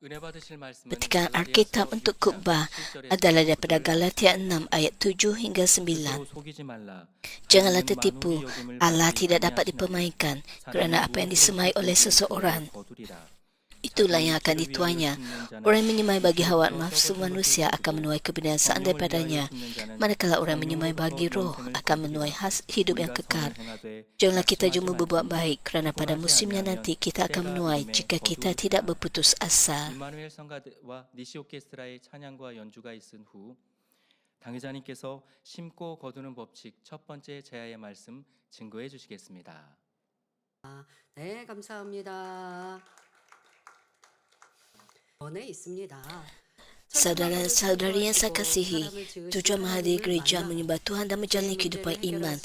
Petikan Alkitab untuk khutbah adalah daripada Galatia 6 ayat 7 hingga 9. Janganlah tertipu, Allah tidak dapat dipermainkan kerana apa yang disemai oleh seseorang, itulah yang akan dituainya. Orang yang menyemai bagi hawa nafsu manusia akan menuai kebinasaan daripadanya, manakala orang yang menyemai bagi roh akan menuai hidup yang kekal. Janganlah kita cuma berbuat baik, kerana pada musimnya nanti kita akan menuai jika kita tidak berputus asa. 임마누엘 성가와 니시 오케스트라의 찬양과 연주가 있은 후 당회자님께서 심고 거두는 법칙 첫 번째 제야의 말씀 증거해 주시겠습니다. 네, 감사합니다. 원에 있습니다. Saudara-saudari yang saya kasihi, tujuan menghadiri gereja menyembah Tuhan dan menjalani kehidupan iman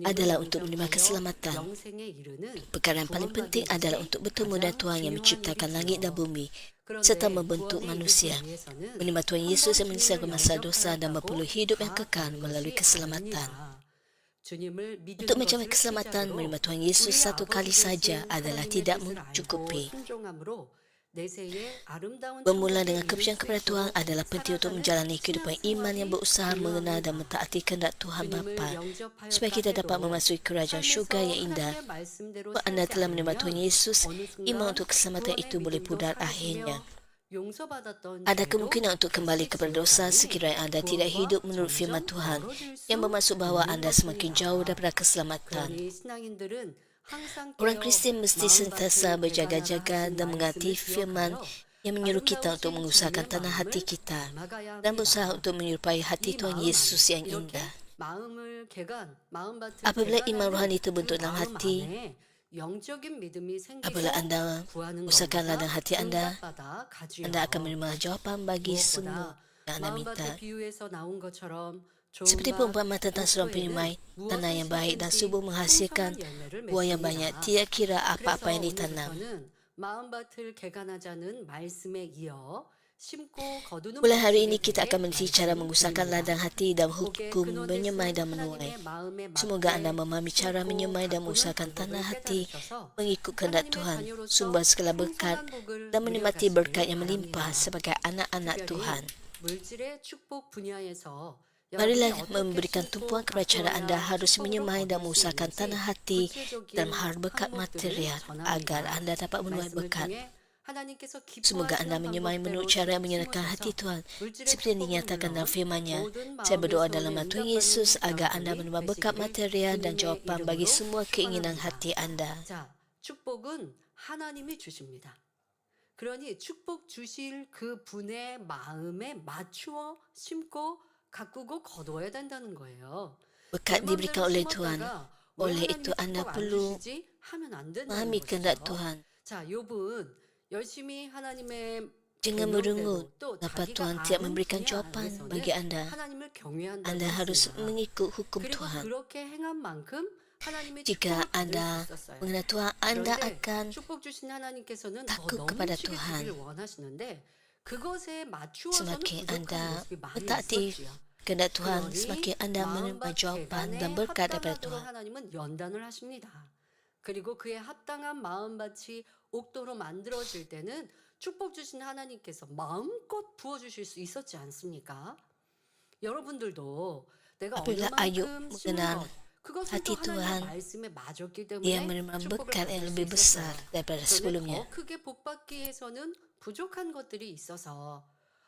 adalah untuk menerima keselamatan. Perkara yang paling penting adalah untuk bertemu dengan Tuhan yang menciptakan langit dan bumi serta membentuk manusia. Menerima Tuhan Yesus yang menyelesaikan masalah dosa dan memperoleh hidup yang kekal melalui keselamatan. Untuk mencapai keselamatan, menerima Tuhan Yesus satu kali saja adalah tidak mencukupi. Bermula dengan kepercayaan kepada Tuhan adalah penting untuk menjalani kehidupan iman yang berusaha mengenal dan mentaati kehendak Tuhan Bapa, supaya kita dapat memasuki kerajaan syurga yang indah. Jika anda telah menerima Tuhan Yesus, iman untuk keselamatan itu boleh pudar akhirnya. Ada kemungkinan untuk kembali kepada dosa sekiranya anda tidak hidup menurut firman Tuhan, yang bermaksud bahawa anda semakin jauh daripada keselamatan. Orang Kristian mesti sentiasa berjaga-jaga dan mengerti firman yang menyuruh kita untuk mengusahakan tanah hati kita dan berusaha untuk menyerupai hati Tuhan Yesus yang indah. Apabila iman rohani terbentuk dalam hati, apabila anda usahakan ladang hati anda akan menerima jawapan bagi semua yang anda minta. Seperti perumpamaan tentang seorang penyemai, tanah yang baik dan subur menghasilkan buah yang banyak, tidak kira apa-apa yang ditanam. Mulai hari ini kita akan meneliti cara mengusahakan ladang hati dan hukum menyemai dan menuai. Semoga anda memahami cara menyemai dan mengusahakan tanah hati mengikut kehendak Tuhan, sumber segala berkat, dan menikmati berkat yang melimpah sebagai anak-anak Tuhan. Marilah memberikan tumpuan kepada cara anda harus menyemai dan mengusahakan tanah hati dalam hal berkat material agar anda dapat menuai berkat. Semoga anda menyemai menurut cara yang menyenangkan hati Tuhan seperti yang dinyatakan dalam firman-Nya. Saya berdoa dalam nama Tuhan Yesus agar anda menerima berkat material dan jawapan bagi semua keinginan hati anda. 축복은 하나님이 주십니다. 그러니 축복 주실 그 분의 마음에 맞추어 심고 가꾸고 거둬야 된다는 거예요. Berkat diberikan oleh Tuhan. Oleh itu anda perlu memahami kehendak Tuhan. 자, 욥은 열심히 하나님의 Jangan merungut dapat Tuhan tidak memberikan jawapan bagi anda. Anda harus mengikut hukum Tuhan. Jika anda mengenal Tuhan, anda akan takut kepada Tuhan. Semakin anda mentaati kehendak Tuhan, semakin anda menerima jawapan dan berkat daripada Tuhan. 그리고 그에 합당한 마음밭이 옥도로 만들어질 때는 축복 주신 하나님께서 마음껏 부어주실 수 있었지 않습니까? 여러분들도 내가 Apabila Ayub 얼마만큼 mengenal 그것은 hati 또 하나님의 Tuhan, 말씀에 맞았기 dia 때문에 menerima 축복을 berkat yang 받을 수 lebih besar 있었어요. daripada 그런데 sebelumnya. 더 크게 복받기 위해서는 부족한 것들이 있어서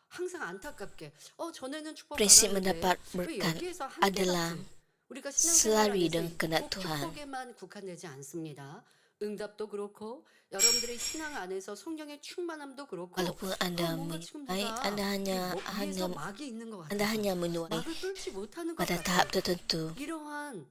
항상 안타깝게 전에는 Prinsip 축복받았는데 mendapat 왜 berkat 여기에서 adalah 한계같은 우리가 selalu 신앙생활에서 dengan kehendak 꼭 Tuhan. 축복에만 국한되지 않습니다. 응답도 그렇고 여러분들의 신앙 안에서 성령의 충만함도 그렇고 Walaupun anda 뭔가 menyemai, 친구가 anda 위에서 막이 있는 것 anda 같아요. hanya menuai 막을 뚫지 못하는 것 pada 같아요. tahap tertentu. 이러한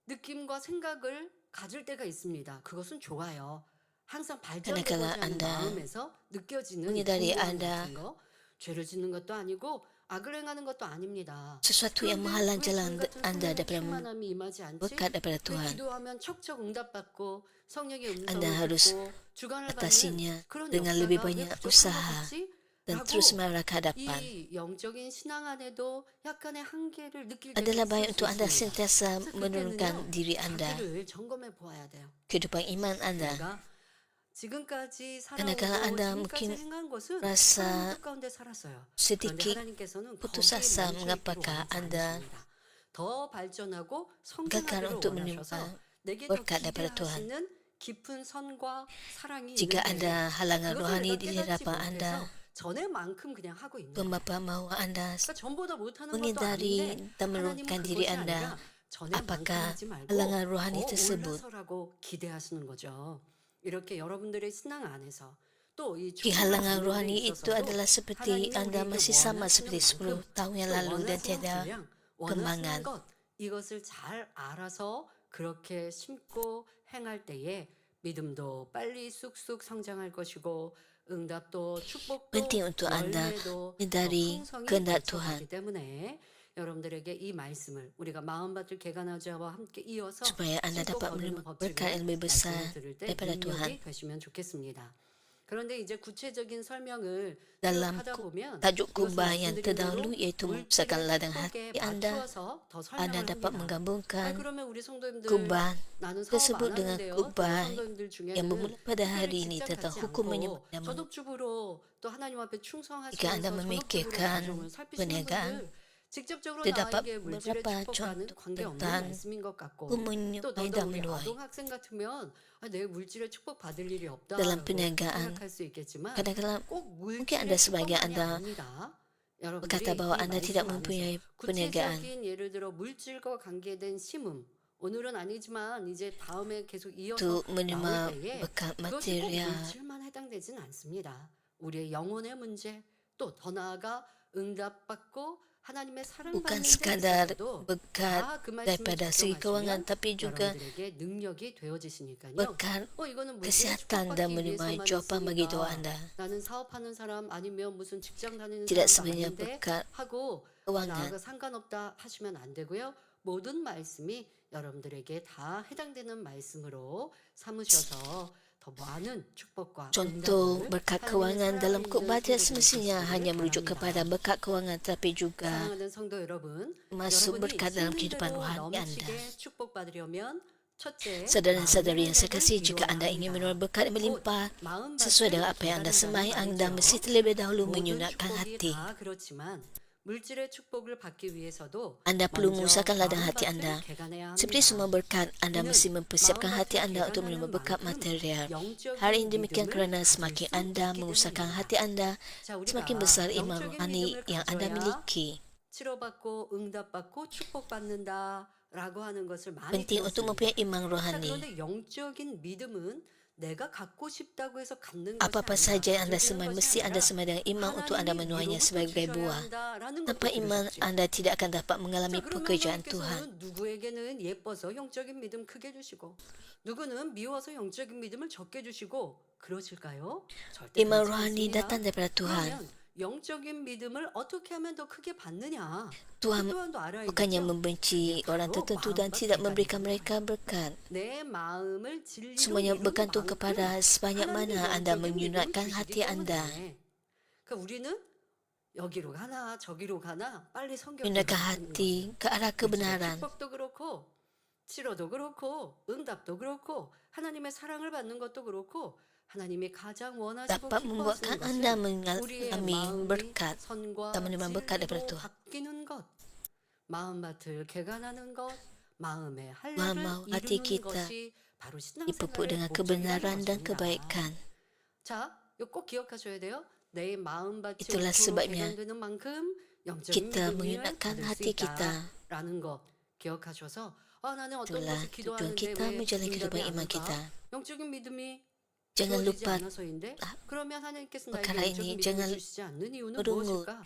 느낌과 생각을 가질 때가 있습니다. 그것은 좋아요. 항상 발전되고자 Kadang-kadang 하는 anda 마음에서 느껴지는 menyedari 공허함 anda 같은 거, 죄를 짓는 것도 아니고 악을 행하는 것도 아닙니다. Sesuatu yang 그런데 menghalang 왜 jalan 저희 같은 anda 성령의 daripada 충만함이 임하지 않지? berkat daripada 왜 Tuhan. 기도하면 척척 응답받고 성령의 Anda 음성을 harus 듣고 주관을 받는 atasinya 그런 dengan lebih 역사가 왜 banyak 부족한 것 usaha 같지? dan 라고 terus mengarah ke hadapan. 이 영적인 신앙 안에도 약간의 한계를 느낄 때가 Adalah 있을 baik 수 untuk anda 있습니다. sentiasa 그래서 menurunkan 그때는요, diri anda, 자기를 점검해 보아야 돼요. kehidupan iman anda. 내가 지금까지 Kadang-kadang 살아오고 Anda 지금까지 mungkin 행한 것은 rasa 하나님 뜻 가운데 살았어요. 그런데 sedikit 하나님께서는 putus 거기에 asa 멈춰 있기로 mengapakah 원하지 Anda 않으십니다. 더 발전하고 gagal 성장하기를 untuk 원하셔서 menerima 내게 더 berkat daripada Tuhan. 기대하시는 깊은 선과 사랑이 Jika 있는데 ada halangan 그것을 rohani 내가 di 깨닫지 hadapan 못해서 Anda, 전에만큼 그냥 하고 있는 거예요. Bapa mahu Anda 그러니까 전보다 못하는 것도 menghindari 아닌데 dan 하나님은 menurunkan diri 그것이 Anda. 아니라 전에만큼 Apakah 하지 말고 halangan rohani 더 tersebut 올라서라고 기대하시는 거죠. 이렇게 여러분들의 신앙 안에서 또 이 Jika 축복을 halangan 받는 데 rohani itu 있어서도 adalah seperti 하나님이 Anda 우리에게 masih sama 원하시는 seperti 10 만큼 tahun yang 또 lalu dan 원하시는 tiada 분량, 원하시는 kembangan. 것 이것을 잘 알아서 그렇게 심고 행할 때에 믿음도 빨리 쑥쑥 성장할 것이고 응답도 축복도 Penting untuk Anda 열매도 더 menyadari 풍성히 kehendak 넘쳐가기 Tuhan 때문에 여러분들에게 이 말씀을 우리가 마음밭을 개간하자와 함께 이어서 supaya Anda 심고 dapat 거두는 menerima berkat yang 법칙을 lebih besar 말씀을 들을 때 daripada Tuhan. 능력이 되시면 좋겠습니다. 그런데 이제 구체적인 설명을 쭉 Dalam 하다 보면 tajuk 이것은 kubah yang 말씀드린 terdahulu 대로 iaitu 물질의 memusahkan ladang 축복에 hati Anda, 맞추어서 더 Anda 설명을 dapat 합니다. menggabungkan 그러면 우리 성도님들 kubah 나는 사업 tersebut 안 dengan 하는데요. kubah 저희 성도님들 yang 중에는 bermula pada 특별히 hari ini 직장 tentang 갖지 hukum 않고 menyembah 전업주부로 또 하나님 앞에 Jika Anda 충성하시면서 전업주부로 memikirkan 가정을 살피시는 perniagaan, 분들 직접적으로 terdapat 나에게 물질의 beberapa 축복과는 contoh 관계없는 tentang 말씀인 것 같고 또 menyuplai 너도 dan 우리 menuai. 아동학생 같으면 내 물질의 축복 받을 일이 Dalam 없다라고 perniagaan, 생각할 수 있겠지만 kadang-kadang 꼭 mungkin Anda 물질의 sebagian 축복만이 Anda 아닙니다. 여러분들이 berkata bahwa 이 Anda tidak 말씀 mempunyai 안에서 perniagaan. 구체적인 예를 들어 물질과 관계된 심음 오늘은 아니지만 이제 다음에 계속 이어서 untuk 나올 menerima 때에 berkat 그것이 꼭 material, 물질만 해당되진 않습니다. 우리의 영혼의 문제 또 더 나아가 응답받고 하나님의 bukan 사랑받는 데 sekadar 있어서도 berkat 다 그 말씀을 daripada segi keuangan, 적용하시면 tapi juga 여러분들에게 능력이 되어지시니까요. berkat 이거는 물질의 kesihatan dan 축복받기 menerima 위해서만 jawapan bagi doa 있으니까 Anda. 나는 사업하는 사람 아니면 무슨 직장 다니는 Tidak 사람도 sebenarnya 아닌데 berkat 하고 keuangan. 나하고 상관없다 하시면 안 되고요. 모든 말씀이 여러분들에게 다 해당되는 말씀으로 삼으셔서 더 많은 축복과 Contoh 응답을 berkat 하나님의 keuangan dalam 살아있는 khotbah tidak 성도들 semestinya 되시기를 hanya merujuk 바랍니다. kepada berkat keuangan tetapi juga 사랑하는 성도 여러분, masuk 여러분이 berkat dalam 있는 kehidupan 대로 rohani Anda. 넘치게 축복받으려면 첫째, Saudara-saudari yang saya 마음의 kasih, 회복을 jika Anda 이루어야 ingin 합니다. menerima berkat yang 곧 melimpah 마음밭을 sesuai dengan apa yang Anda 개간하라는 sembahyang, Anda 말이죠. mesti terlebih dahulu 모든 menyunatkan 축복이 hati. 다 그렇지만 물질의 축복을 받기 위해서도 Anda perlu 먼저 mengusahakan ladang hati 마음밭을 Anda. 개간해야 Seperti semua 합니다. berkat, Anda 이는 mesti mempersiapkan hati 마음밭을 Anda untuk menerima 개간하는 berkat 만큼 material. 영적인 Hari ini demikian 믿음을 kerana 가질 semakin 수 Anda 있기 mengusahakan 때문입니다. hati Anda, 자, semakin 우리가 besar iman 영적인 rohani 믿음을 yang Anda 가져야 miliki. 치료받고 응답받고 축복받는다라고 하는 것을 많이 Penting untuk 들었습니다. mempunyai iman 자, rohani. 그런데 영적인 믿음은 내가 갖고 싶다고 해서 갖는 Apa-apa 것이 saja yang 아니라 Anda 가지고 semai, 있는 mesti 것이 Anda 아니라 semai dengan iman untuk Anda 하나님이 menuainya 위로부터 sebagai 주셔야 buah. 한다라는 Tanpa 것도 iman, 들으셨죠. Anda tidak akan dapat mengalami 자, 그러면 pekerjaan Tuhan. 하나님께서는 누구에게는 예뻐서 영적인 믿음 크게 주시고 누구는 미워서 영적인 믿음을 적게 주시고 그러실까요? 절대 Iman 그렇지 rohani 않습니다. datang daripada Tuhan. 그러면 영적인 믿음을 어떻게 하면 더 크게 받느냐? 그 Tuhan 또한도 알아야겠죠. bukannya membenci orang tertentu dan tidak memberikan mereka berkat. 내 마음을 진리로 Semuanya 이루는 bergantung 만큼 kepada sebanyak 하나님의 mana Anda 영적인 믿음을 menyunatkan 주시기 hati Anda. 때문에. 그러니까 우리는 여기로 가나 저기로 가나 빨리 성경을 Menyunatkan 읽는 hati ke arah 거죠. kebenaran. 축복도 그렇고 치료도 그렇고 응답도 그렇고 하나님의 사랑을 받는 것도 그렇고 하나님이 가장 원하시고 Dapat membuatkan 기뻐하시는 Anda 것은 우리의 mengalami 마음이 berkat 선과 dan menerima berkat daripada 진리로 Tuhan. 바뀌는 것, 마음밭을 개간하는 것, 마음의 Tuhan 할례를 mahu hati 이루는 kita 것이 바로 dipupuk 신앙생활의 dengan 목적이라는 kebenaran dan 것입니다. kebaikan. 자, 이거 꼭 기억하셔야 돼요. 내 마음밭이 Itulah 옥토로 sebabnya 개간되는 만큼 영적인 kita 믿음을 menyunatkan 받을 수 hati kita. 있다라는 것 기억하셔서 나는 어떤 Itulah 것을 tujuan 기도하는데 kita 왜 menjalani 응답이 kehidupan 안 iman 올까? kita. 영적인 믿음이 Jangan 주어지지 lupa 않아서인데 그러면 하나님께서 나에게 perkara 영적인 ini. 믿음을 Jangan 주시지 않는 이유는 merungut. 무엇일까?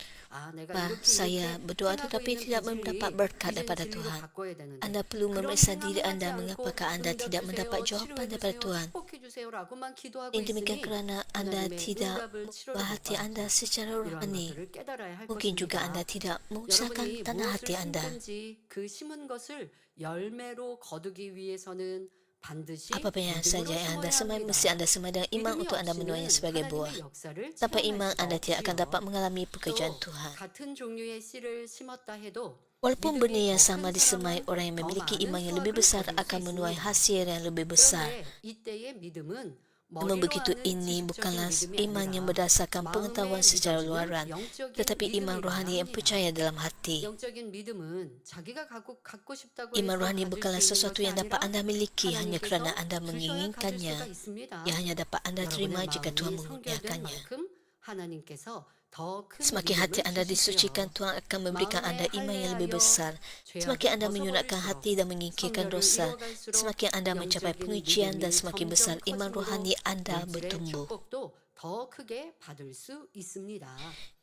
내가 Bah, 이렇게 saya berdoa 행하고 tetapi 있는 tidak 그 mendapat 진리, berkat 이젠 daripada 진리로 Tuhan. 바꿔야 되는데 Anda perlu 그런 memeriksa 행함을 diri 하지 Anda 않고 mengapakah Anda 응답 tidak 주세요, mendapat jawapan 치료해 daripada 주세요, Tuhan. 축복해 주세요라고만 기도하고 Ini demikian 있으니 kerana Anda 하나님의 tidak 응답을 치료를 membuka 못 hati 받고 Anda secara 이러한 rohani. 것들을 깨달아야 할 Mungkin juga 것입니다. Anda tidak mengusahakan 여러분이 tanah 무엇을 hati Anda. 심든지 그 심은 것을 열매로 거두기 위해서는 반드시 Apa-apa yang 믿음으로 saja yang Anda 심어야 semai, 합니다. mesti Anda semai dengan iman 믿음이 untuk Anda menuainya 없이는 sebagai buah. 하나님의 역사를 Tanpa 체험할 iman, 수가 Anda tidak akan dapat 없지요. mengalami pekerjaan 또 Tuhan. 같은 종류의 씨를 심었다 해도 Walaupun 믿음이 benih yang 더 sama 큰 disemai, 사람은 orang yang 더 memiliki 많은 iman yang lebih 수확을 besar 거둘 수 akan menuai 있습니다. hasil yang lebih besar. 그런데 이때의 믿음은 Namun begitu ini bukanlah iman yang berdasarkan pengetahuan secara luaran, tetapi iman rohani yang percaya dalam hati. 영적인 믿음은 자기가 갖고 싶다고 Iman 해서 rohani 가질 bukanlah 수 있는 sesuatu 것이 yang dapat 아니라 anda miliki hanya kerana 하나님께서 anda 주셔야 가질 menginginkannya, 수가 있습니다. yang hanya dapat anda terima 여러분의 jika Tuhan 마음이 성결된 mengurniakannya. 만큼 하나님께서 더 큰 Semakin hati 믿음을 anda 주시지요. disucikan, Tuhan akan memberikan 마음에 anda iman yang lebih 할례하여 besar. Semakin anda menyunatkan hati dan meningkirkan 성결을 dosa, 이뤄갈수록 semakin anda mencapai 영적인 pengujian dan 믿음이 semakin 점점 besar iman 커짐으로 rohani anda 물질의 bertumbuh. 축복도 더 크게 받을 수 있습니다.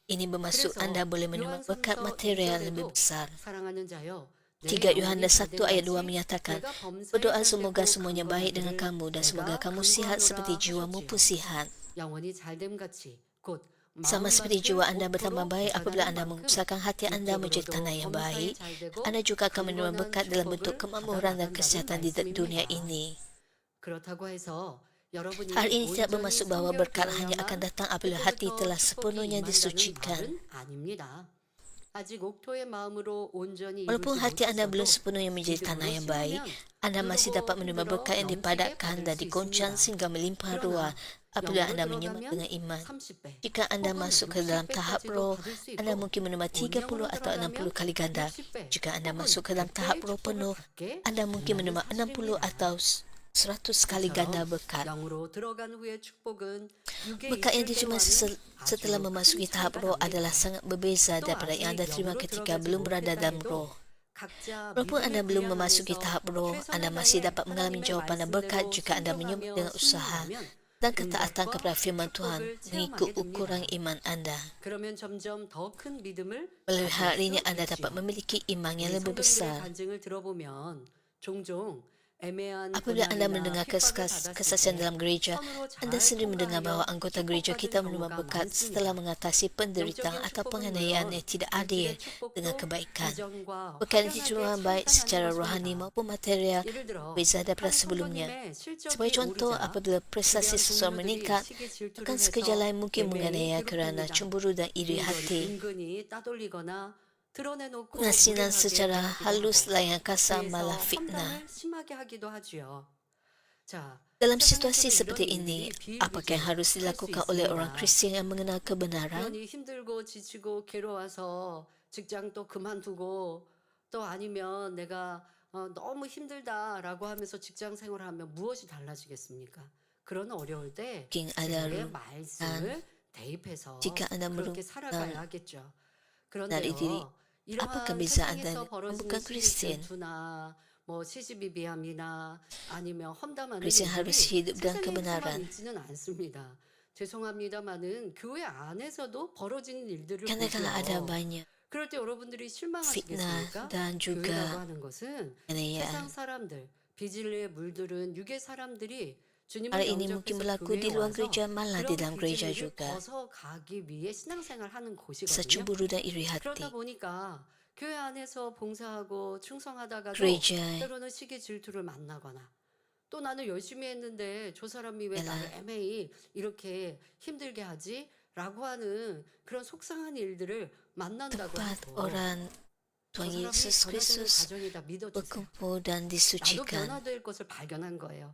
Ini bermaksud 그래서 anda boleh menerima berkat 요한성서 material yang 2절에도 lebih besar. 사랑하는 자여, 내 3 영혼이 Yohanes 1 ayat 2 잘됨같이 menyatakan, 내가 범사에 berdoa 살 semoga 때도 semuanya baik dengan 강건하기를 kamu dan semoga 내가 kamu sihat seperti 강건하노라 jiwamu pun 하셨지요. sihat. 영혼이 잘됨같이 곧 Sama seperti jiwa anda bertambah 옥토로 baik apabila anda 자라는 만큼 mengusahakan hati anda menjadi 육적으로도 tanah yang 범사에 baik, 잘되고 anda juga akan menerima 강건한 berkat dalam 축복을 bentuk kemakmuran dan 받아나간다는 kesihatan di dunia 말씀입니다. ini. 그렇다고 해서 여러분이 Hal ini tidak 온전히 bermaksud bahawa berkat hanya akan 성결되어야만 datang apabila hati 그때부터 telah 축복이 sepenuhnya 임한다는 disucikan. 말은 아닙니다. 아직 옥토의 마음으로 온전히 Walaupun 이루지 hati anda belum 못했어도 sepenuhnya menjadi tanah 믿음으로 yang baik, 심으면 anda masih dapat menerima 흔들어 berkat yang 넘치게 dipadatkan 받을 dan 수 dikoncang 있습니다. sehingga melimpah 그러나 ruah apabila 영으로 anda menyimak 들어가면 dengan iman. 30배, Jika anda 혹은 masuk ke dalam tahap 60배까지도 roh, 받을 수 anda 있고 mungkin menerima 30 atau 60 kali ganda. 60배, Jika anda 혹은 masuk ke dalam 100배의 tahap roh 축복을 penuh, 받게 anda mungkin menerima 된다는 60 사실입니다. atau 100 kali ganda 이처럼 berkat. 영으로 들어간 후의 축복은 육에 Berkat yang 있을 diterima 때와는 setelah 아주 memasuki 큰 tahap 차이가 roh 납니다. adalah sangat berbeza 또 daripada yang anda 아직 terima 영으로 ketika 들어가지 belum berada 못했다 dalam 해도 roh. 각자 Walaupun anda 믿음의 belum 분량 memasuki 안에서 tahap roh, anda 최선을 masih 다해 dapat mengalami 하나님의 jawapan dan berkat 말씀대로 jika anda menyebut 순종하며 dengan usaha 순종하면 dan ketaatan 응답과 kepada firman Tuhan 축복을 mengikut 체험하게 ukuran 됩니다. iman anda. 그러면 점점 더 큰 믿음을 Melalui hal 가질 ini 수 anda dapat 있지요. memiliki iman yang 우리 lebih 성도님들의 besar. 간증을 들어보면 종종 애매한 Apabila anda 고난이나 mendengar 핍박을 받았을 kesaksian 때 dalam gereja, 선으로 잘 anda sendiri mendengar bahawa 통과하여 anggota gereja 축복받은 kita menerima 경우가 berkat 많습니다. setelah mengatasi penderitaan 영적인 atau 축복은 penganiayaan 물론 yang tidak adil 물질의 축복도 dengan kebaikan. 이전과 Berkat yang 확연하게 diterima baik 찬탄하는 secara rohani 것입니다. maupun material 예를 들어 berbeza daripada 한 sebelumnya. 성도님의 실적이 Sebagai contoh, 오르자 apabila prestasi 주변 seseorang 동료들이 meningkat, 시기 질투를 akan 해서 sekejap lain mungkin 예매히 menganiaya kerana 괴롭힙니다. cemburu dan iri hati. 은근히 따돌리거나 드러내놓고 Pengasinan 무례하게 secara 대하기도 halus 하고 lah yang kasar 뒤에서 malah fitnah. 험담을 심하게 하기도 하지요. 자, Dalam situasi 세상에서는 seperti 이런 ini, 일들이 apakah yang harus 비일비재할 수 dilakukan oleh orang 있습니다. Kristian yang mengenal kebenaran? 그러니 힘들고 지치고 괴로워서 직장 또 그만두고 또 아니면 내가 너무 힘들다라고 하면서 직장 생활하면 무엇이 달라지겠습니까? 그런 어려울 때 Mungkin ada 주의 runtuhan 말씀을 대입해서 jika anda 그렇게 merenung 살아가야 하겠죠. dari diri. 그런데요, Apakah 이러한 beza anda 세상에서 yang 벌어지는 bukan Kristian? 시기질투나 뭐 시시비비함이나 아니면 험담하는 Kristian harus 일들이 hidup dalam 세상에서만 kebenaran. 있지는 않습니다. 죄송합니다만은 교회 안에서도 벌어지는 일들을 Kadang-kadang ada 보고요. banyak 그럴 때 여러분들이 fitnah 실망하시겠습니까? dan 교회라고 juga 하는 것은 penganiayaan. 세상 사람들, 비진리에 물들은 육의 사람들이 주님을 Hal ini mungkin 영접해서 berlaku di 교회에 luar 와서 gereja malah di 그런 dalam gereja 비진리를 juga. 벗어가기 위해 신앙생활 하는 Rasa 곳이거든요. cemburu dan iri hati. 그러다 보니까 교회 안에서 봉사하고 충성하다가도 Gereja 때로는 시기 질투를 만나거나 또 나는 열심히 했는데 저 사람이 왜 나를 ialah 애매히 이렇게 힘들게 하지? 라고 하는 그런 속상한 일들을 만난다고 tempat 하고 orang 저 Tuhan 사람이 Yesus 변화되는 Kristus 과정이다 믿어주세요. berkumpul dan 나도 disucikan. 변화될 것을 발견한 거예요.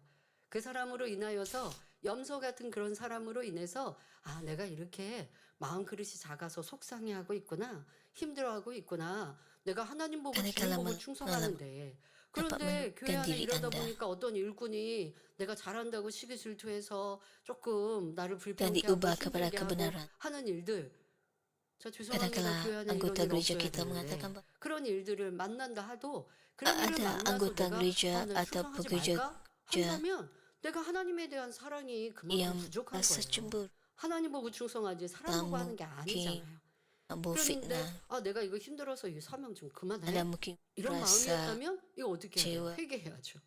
그 사람으로 인하여서 염소 같은 그런 사람으로 인해서 아, 내가 이렇게 마음 그릇이 작아서 속상해하고 있구나. 힘들어하고 있구나. 내가 하나님 보고 주님 Kadang-kadang 보고 dapat 충성하는데 그런데 menemukan 교회 안에 diri 이러다 anda 보니까 어떤 일꾼이 내가 잘한다고 시기 질투해서 조금 나를 dan 불평케 하고 diubah kepada 힘들게 하고 kebenaran. 하는 일들 자 죄송합니다. Kadang-kadang 교회 안에 이런 anggota 일 gereja 없어야 kita 되는데 mengatakan bahawa 그런 일들을 만난다 하도 그런 일을 ada 만나서 anggota 내가 gereja 내가 atau 충성하지 pekerja 말까 gereja 한다면 내가 하나님에 대한 사랑이 그만큼 yang 부족한 rasa 거예요. cemburu 하나님 보고 충성하지 사람 dan 보고 하는 게 mungkin 아니잖아요. berfitnah. 그런데 아 내가 이거 힘들어서 이 사명 좀 Anda 그만해. mungkin 이런 merasa 마음이었다면 이거 어떻게 해야 돼요? kecewa, 회개해야죠.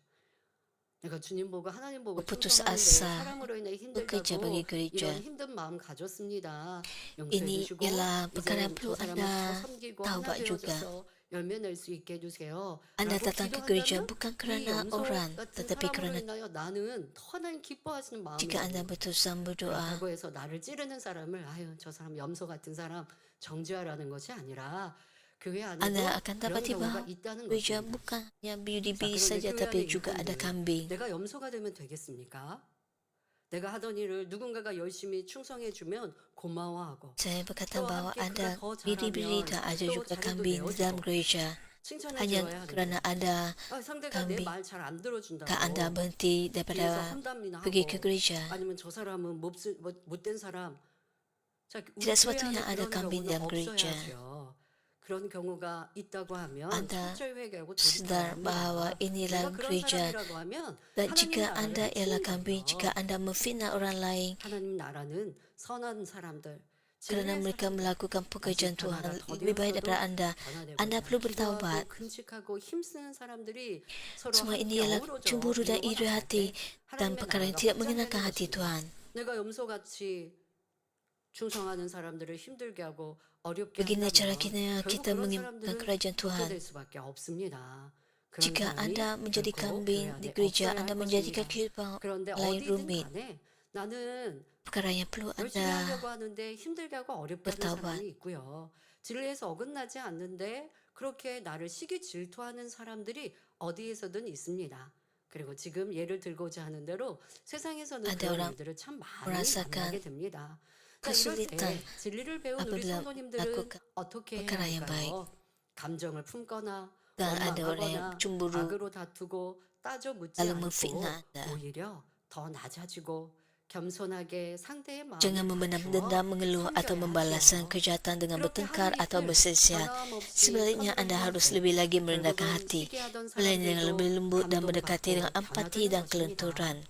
내가 주님 보고 하나님 보고 berputus 충성하는데 asa 사람으로 인해 bekerja 힘들다고 bagi gereja. 이런 힘든 마음 가졌습니다. 용서해 Ini 주시고 ialah perkara yang 이제는 perlu 저 사람을 anda 더 섬기고 하나 taubat juga. 되어져서 열매 낼 수 있게 해주세요. Anda 라고 datang ke gereja 기도한다면 bukan 이 kerana 염소 orang, 같은 tetapi 사람으로 kerana 인하여 나는 더 하나님 기뻐하시는 마음이 jika anda 되는 거예요. berterusan berdoa, 그렇다고 해서 나를 찌르는 사람을 아유 저 사람 염소 같은 사람 정죄하라는 것이 아니라 교회 안에도 anda akan 그런 dapati 경우가 bahawa 있다는 gereja 것입니다. bukan hanya 자, biri-biri 그런데 saja, 교회 tapi 안에 juga ada 일꾼들 kambing. 내가 염소가 되면 되겠습니까? 내가 하던 일을 누군가가 열심히 충성해주면 고마워하고 Saya berkata 또 bahwa 함께 ada 그가 더 biri-biri 잘하면 dan ada 또 juga 자기도 kambing di dalam 내어주고 gereja. 칭찬해 Hanya 주어야 kerana 하는데 ada 상대가 내 kambing, 말 잘 안 들어준다고 maka anda berhenti 뒤에서 daripada 험담이나 pergi ke 하고 gereja. 아니면 저 사람은 못된 사람. 자, 우리 Tidak 교회 sepatutnya 안에 ada 그런 kambing 경우는 dalam gereja. 없어야죠. 그런 경우가 있다고 하면 Anda 철저히 회개하고 sedar 돌이켜야 bahawa 합니다. ini 내가 dalam 그런 gereja. 사람이라고 하면 Dan 하나님 jika 나라를 anda ialah kambing, jika 해치운다고요. anda memfitnah orang lain 하나님 나라는 선한 사람들, kerana 진리의 mereka 사람들, melakukan pekerjaan 아직 Tuhan 변화가 lebih baik 더디었어도 daripada anda. 변화되고 Anda 있다. perlu 기도하고 bertaubat. 금식하고 힘쓰는 사람들이 서로 Semua 함께 ini ialah 어우러져 cemburu dan 이루어 iri 나갈 hati 때 dan 하나님의 perkara yang 나라가 tidak 확장되는 menyenangkan hati 것입니다. Tuhan. 내가 염소같이 충성하는 사람들을 힘들게 하고 어렵게 Begini cara 한다면 결국 kita 그런 mengimpang 사람들은 kerajaan Tuhan. 도태될 수밖에 없습니다. 그런 Jika 사람이 anda menjadi 결코 교회 kambing di 안에 gereja, 없어야 anda 할 menjadikan 것입니다. kehidupan 그런데 lain 어디든 rumit. 간에 나는 Perkara yang perlu 열심히 anda 하려고 하는데 힘들게 하고 어렵게 하는 bertaubat. 사람이 있고요. 진리에서 어긋나지 않는데 그렇게 나를 시기 질투하는 사람들이 어디에서든 있습니다. 그리고 지금 예를 들고자 하는 대로 세상에서는 Ada 그런 orang 일들을 참 많이 merasakan 만나게 됩니다. 자, 이럴 kesulitan 때 진리를 배운 우리 apabila 성도님들은 melakukan 어떻게 해야 perkara yang baik. 할까요? 감정을 품거나 Dan ada orang yang 원망하거나 cemburu 악으로 다투고 따져 묻지 lalu 않고 memfitnah anda. 오히려 더 낮아지고 겸손하게 상대의 마음을 Jangan memendam dendam, mengeluh atau membalaskan kejahatan dengan bertengkar atau berselisih. Sebaliknya anda harus lebih lagi merendahkan hati, melainkan dengan lebih lembut dan mendekati dengan empati dan kelenturan.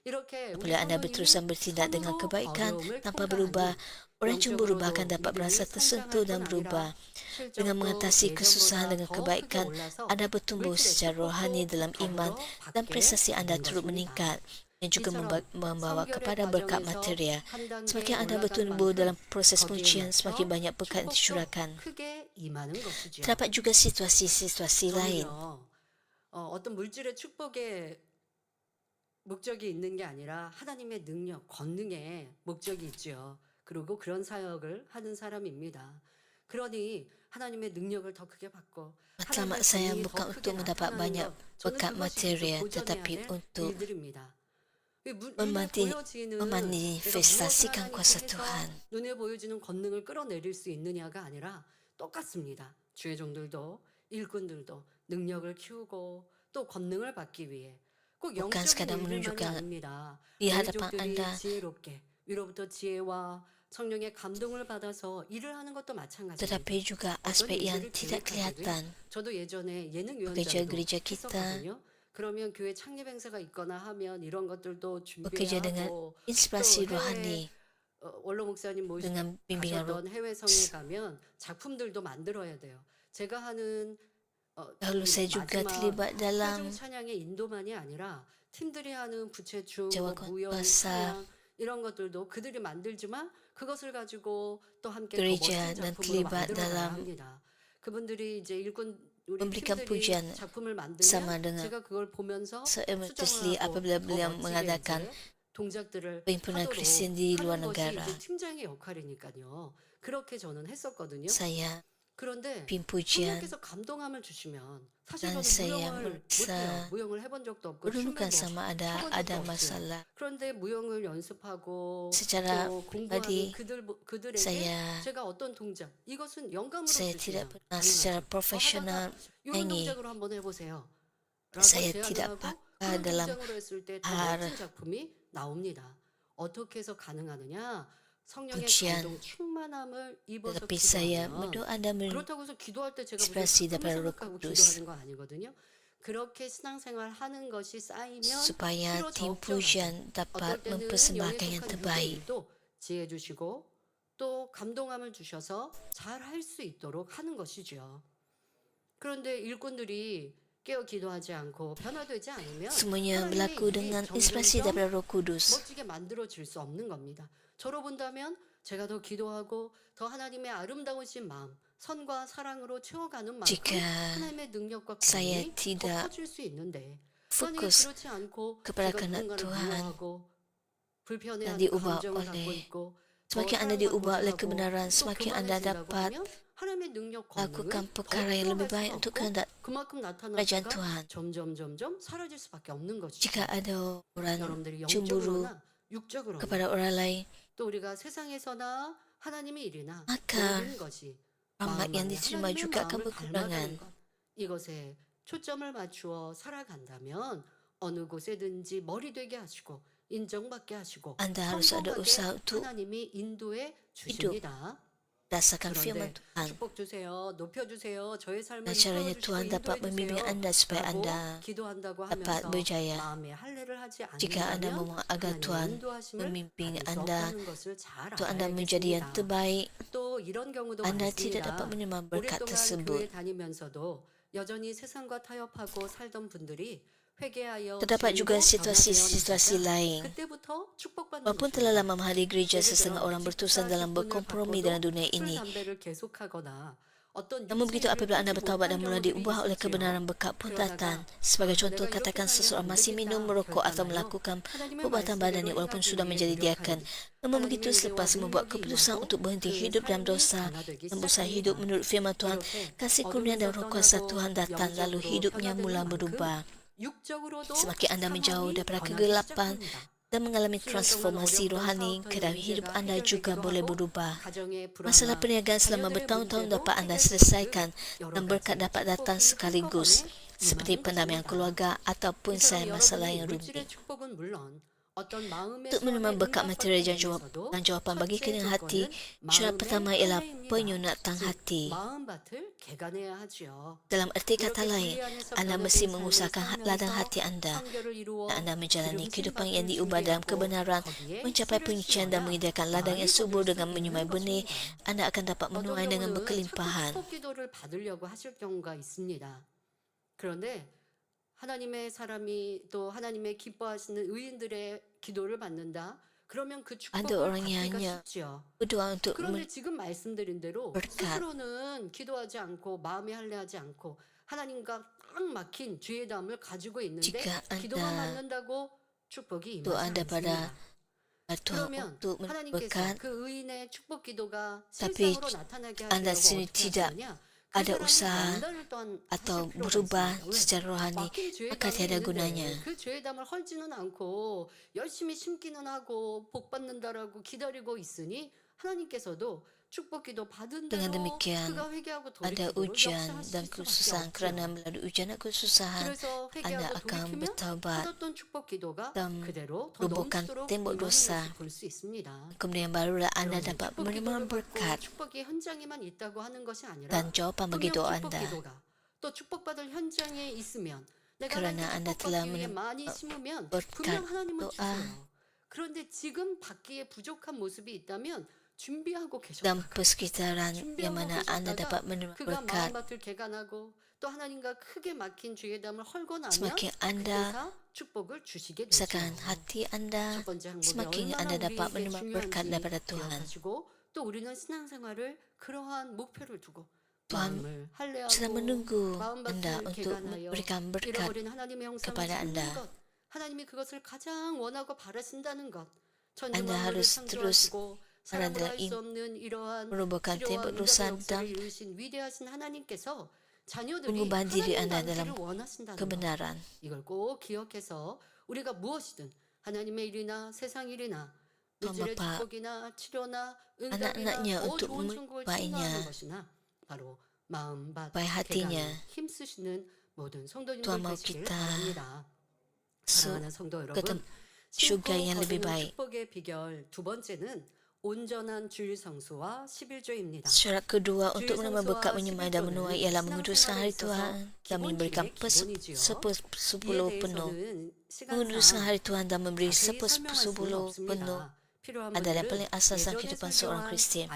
Apabila anda berterusan bertindak dengan kebaikan tanpa berubah, orang cemburu bahkan dapat berasa tersentuh dan berubah. Dengan mengatasi kesusahan dengan kebaikan, anda bertumbuh secara rohani dalam iman dan prestasi anda turut meningkat yang juga membawa kepada berkat material. Semakin anda bertumbuh dalam proses pengujian, semakin banyak berkat yang dicurahkan. Terdapat juga situasi-situasi lain. 어떤 물질의 축복에 목적이 있는 게 아니라 하나님의 능력, 권능에 목적이 있죠. 그리고 그런 사역을 하는 사람입니다. 그러니 하나님의 능력을 더 크게 받고 Matlamat saya bukan untuk mendapat banyak berkat material, tetapi untuk memanifestasikan kuasa Tuhan. 눈에 보여지는 권능을 끌어내릴 수 있느냐가 아니라 똑같습니다. 주의 종들도 일꾼들도 능력을 키우고 또 권능을 받기 위해 꼭 Bukan sekadar 영적인 일들만이 menunjukkan 아닙니다. di hadapan 종들이 anda 지혜롭게 위로부터 지혜와 성령의 감동을 받아서 일을 하는 것도 마찬가지입니다. tetapi juga aspek yang tidak kelihatan. 저도 예전에 예능 Bekerja 위원장도 gereja kita 했었거든요. 그러면 교회 창립 행사가 있거나 하면 이런 것들도 bekerja dengan 준비하고 inspirasi 또 rohani 원로 목사님 dengan bimbingan roh. 가셨던 해외 성에 가면 작품들도 만들어야 돼요. 제가 하는 Dahulu saya juga terlibat dalam 화중 찬양의 인도만이 아니라 팀들이 하는 부채춤, Jawa 무용, Kuasa 찬양 이런 것들도 그들이 만들지만 그것을 가지고 또 함께 더 gereja 멋진 dan 작품으로 terlibat 만들어가야 dalam 합니다. 그분들이 이제 일꾼 우리 memberikan 팀들이 pujian 작품을 sama 만들면 dengan 제가 그걸 보면서 seamlessly 수정을 하고 apabila 더 beliau 멋지게 mengadakan 이제 동작들을 perhimpunan 하도록 Kristian di luar 하는 것이 negara. 이제 팀장의 역할이니까요. 그렇게 저는 했었거든요. Saya 그런데 pimpin pujian 성령께서 감동함을 주시면 사실 dan 저는 saya 무용을 merasa 못해요. 무용을 해본 적도 없고 merenungkan 춤도 sama ada 해본 적도 ada 없어요. masalah. 그런데 무용을 연습하고 Secara 또 공부하는 pribadi, 그들에게 saya 제가 어떤 동작 이것은 영감으로 saya 주시면 tidak pernah secara profesional 이런 nyanyi. 동작으로 한번 해보세요. 라고 Saya 제안을 tidak 하고 pakar 그런 dalam 동작으로 했을 때 더 hal 멋진 작품이 나옵니다. 어떻게 해서 가능하느냐? 성령의 pujian. 감동 충만함을 입어서 Tetapi saya 기도하면 berdoa dan 그렇다고 해서 기도할 때 제가 무슨 menginspirasi daripada Roh 생각하고 Kudus 기도하는 거 아니거든요. 그렇게 신앙생활 하는 것이 쌓이면 supaya 필요 tim 적절하게 pujian dapat 어떨 때는 mempersembahkan 영에 yang 속한 terbaik. 유대인도 지혜 주시고 또 감동함을 주셔서 잘 할 수 있도록 하는 것이죠. 그런데 일꾼들이 깨어 기도하지 않고 변화되지 않으면 Semuanya 하나님의 berlaku 일이 dengan inspirasi 점점점 daripada Roh Kudus. 멋지게 만들어질 수 없는 겁니다. 저로 본다면 제가 더 기도하고 더 하나님의 아름다우신 마음, 선과 사랑으로 채워가는 만큼 Jika 하나님의 능력과 saya 권능이 더 tidak 커질 수 있는데 만약에 fokus 그렇지 않고 kepada 제가 kehendak 누군가를 Tuhan 미워하고 dan 불편해하는 diubah 감정을 갖고 oleh 있고 semakin anda 사랑과 diubah oleh 고집하고 kebenaran, 또 semakin anda 교만해진다고 dapat 하면 하나님의 능력 lakukan 권능은 perkara 더 yang lebih 풀어갈 baik 수가 untuk 없고 kehendak 그만큼 kerajaan 나타났다가 Tuhan. 점점 사라질 수밖에 없는 것이죠. Jika ada orang 여러분들이 cemburu 영적으로나 육적으로 kepada orang lain. 또 우리가 세상에서나 하나님의 일이나 Maka 모든 것이 rahmat 마음 yang 안에 diterima 하나님의 juga akan 마음을 berkurangan. 닮아가는 것, 이것에 초점을 맞추어 살아간다면 어느 곳에든지 머리 되게 하시고 인정받게 하시고 Anda harus ada 성공하게 usaha untuk 하나님이 인도해 주십니다. berdasarkan firman 그런데 Tuhan. 축복 주세요, 높여 주세요, 저의 삶을 Dan caranya 이끌어 Tuhan 주시고 dapat 인도해 membimbing 주세요. anda supaya 라고 anda 기도한다고 dapat 하면서 berjaya. 마음에 할례를 하지 Jika anda 않는다면 memohon agar 하나님의 Tuhan 인도하심을 membimbing 받을 수 anda 없다는 것을 잘 untuk anda 알아야 menjadi yang 겠습니다. terbaik, 또 이런 경우도 anda tidak 많습니다. dapat menerima berkat 오랫동안 교회 tersebut. 다니면서도 여전히 세상과 타협하고 살던 분들이 회개하여 Terdapat juga situasi-situasi lain. 그때부터 축복받는 Walaupun telah 것입니다. lama menghadiri gereja, 예를 setengah 들어 orang berterusan 10, dalam 40분을 berkompromi 바꿔도 dalam dunia 술, ini. 담배를 계속하거나 어떤 Namun begitu apabila anda bertaubat dan mula diubah oleh kebenaran 경우들이 berkat pun 그러다가 datang. Sebagai contoh, 내가 katakan 이렇게 seseorang 살면 안 masih minum, 되겠다 merokok atau 그랬잖아요. melakukan 하나님의 perbuatan badannya 말씀대로 walaupun 해가기 sudah 위해 menjadi diakan. 노력하는 Namun begitu 하나님의 selepas 은혜와 membuat 능력이 keputusan 임하고 untuk berhenti 그 hidup dalam 삶이 dosa 변화되기 dan berusaha hidup 시작합니다. menurut firman Tuhan, 이렇게 kasih kurnia dan 어둠에서 roh kuasa 떠나고 Tuhan datang lalu 영적으로 hidupnya 변화되는 mula 만큼 berubah. 육적으로도 Semakin anda menjauh 상황이 daripada 변하기 kegelapan 시작합니다. dan mengalami 수년 동안 transformasi 어렵던 rohani, 사업터의 keadaan hidup 문제가 anda juga 해결되기도 boleh 하고 berubah. 가정의 Masalah 불안과 perniagaan selama 자녀들의 bertahun-tahun 문제도 dapat anda 해결되듯 selesaikan 여러 dan berkat 가지 dapat datang 축복이 sekaligus, 한꺼번에 seperti 임하는 pendamaian 것입니다. keluarga ataupun 이처럼 masalah 여러분이 yang 물질의 rumit. 축복은 물론 어떤 마음의 Untuk menerima 소원에 berkat material 응답받기 dan jawapan bagi 첫째 keadaan hati, 조건은 syarat 마음의 pertama ialah 할례입니다. penyunatan 즉, hati. 마음밭을 개간해야 하지요. Dalam erti 이렇게 kata lain, 주의 안에서 anda 변화된 mesti 삶을 mengusahakan ladang 살면서 hati anda 성결을 이루어 dan anda menjalani 기름진 kehidupan yang 밭을 diubah dalam 준비하고 kebenaran, 거기에 mencapai 씨를 penyucian dan 심어야 menyediakan ladang yang 많이 subur 거둘 수 dengan 있는 menyumai benih, 것입니다. anda akan dapat 어떤 menuai dengan 경우는 자꾸 berkelimpahan. 축복 기도를 받으려고 하실 경우가 있습니다. 그런데 하나님의 사람이 또 하나님의 기뻐하시는 의인들의 기도를 받는다. 그러면 그 Ada 축복을 orang yang 받기가 hanya 쉽지요. berdoa untuk 그런데 지금 말씀드린 대로 berkat. 스스로는 기도하지 않고 마음에 할례하지 않고 하나님과 딱 막힌 죄의 담을 가지고 있는데 Jika 기도만 anda 받는다고 축복이 doa 임하지 anda pada 않습니다. Tuhan 그러면 untuk 하나님께서 berkat, 그 의인의 축복 기도가 tapi 실상으로 나타나게 anda 하시려고 sendiri 어떻게 tidak 하시느냐? ada 그 usaha 사람이 연단을 또한 atau 하실 필요가 berubah 있습니다. 왜? secara rohani, 막힌 죄의 maka 담이 tiada gunanya. 있는데 그 죄의 담을 헐지는 않고 열심히 심기는 하고 복 받는다라고 기다리고 있으니 하나님께서도 축복 기도 받은 Dengan 대로 demikian, 그가 회개하고 ada 돌이키도록 ujian dan 역사하실 kesusahan. 수밖에 Kerana 없죠. melalui ujian dan kesusahan, 그래서 anda 회개하고 akan 돌이키면 bertaubat 받았던 축복 기도가 dan 그대로 더 merobohkan 넘치도록 tembok 임하는 dosa. 것을 볼 수 있습니다. Kemudian barulah anda 여러분, dapat 축복 menerima 기도를 받고 berkat 축복이 현장에만 있다고 하는 것이 아니라 dan jawapan bagi 분명 doa 축복 anda. 기도가 또 축복받을 현장에 있으면 내가 Kerana 하나님께 anda telah 축복받기 위해 많이 심으면 berkat 분명 하나님은 doa 주세요. 그런데 지금 받기에 부족한 모습이 있다면 준비하고 dan 계셨다가 persekitaran yang 준비하고 mana anda dapat 계셨다가 menerima 그가 berkat. 마음밭을 개간하고 또 하나님과 크게 막힌 죄의 담을 헐고 나면 Semakin anda 그때서 축복을 주시게 usahakan 되죠. hati anda, 첫 번째 항목이 semakin 얼마나 anda dapat 우리에게 menerima berkat 중요한지 daripada Tuhan. 기억하시고 또 우리는 신앙생활을 그러한 목표를 두고 Tuhan 마음을 sedang 할례하고 menunggu anda 마음밭을 untuk 개간하여 memberikan berkat 잃어버린 하나님의 형상을 kepada 찾는 anda. 것, 하나님이 그것을 가장 원하고 바라신다는 것, Anda 천지만물을 harus terus 창조하시고 사람으로 할 berada 수 없는 이러한 merobohkan 치료와 tembok 응답의 dosa 역사를 dan 이루신 위대하신 하나님께서 자녀들이 mengubah diri 하나님 anda dalam 닮기를 원하신다는 것, kebenaran. 이걸 꼭 기억해서 우리가 무엇이든 하나님의 일이나 세상 일이나 Tuhan 물질의 Bapa 축복이나 치료나 anak-anaknya 응답이나 더 untuk 좋은 천국을 membainya, 청구하는 것이나 바로 마음밭 baik hatinya. 개간에 힘쓰시는 모든 성도님들 Tuhan mau 되시길 kita 바랍니다. masuk 사랑하는 성도 ke 여러분, syurga yang lebih 거두는 baik. 축복의 비결 두 번째는 온전한 주일 성수와 11조입니다. Syarat kedua untuk menerima berkat menyemai dan menuai ialah menguduskan hari Tuhan dan memberikan sepuluh penuh. Menguduskan hari Tuhan dan memberi sepuluh penuh adalah paling asas dalam kehidupan seorang Kristian.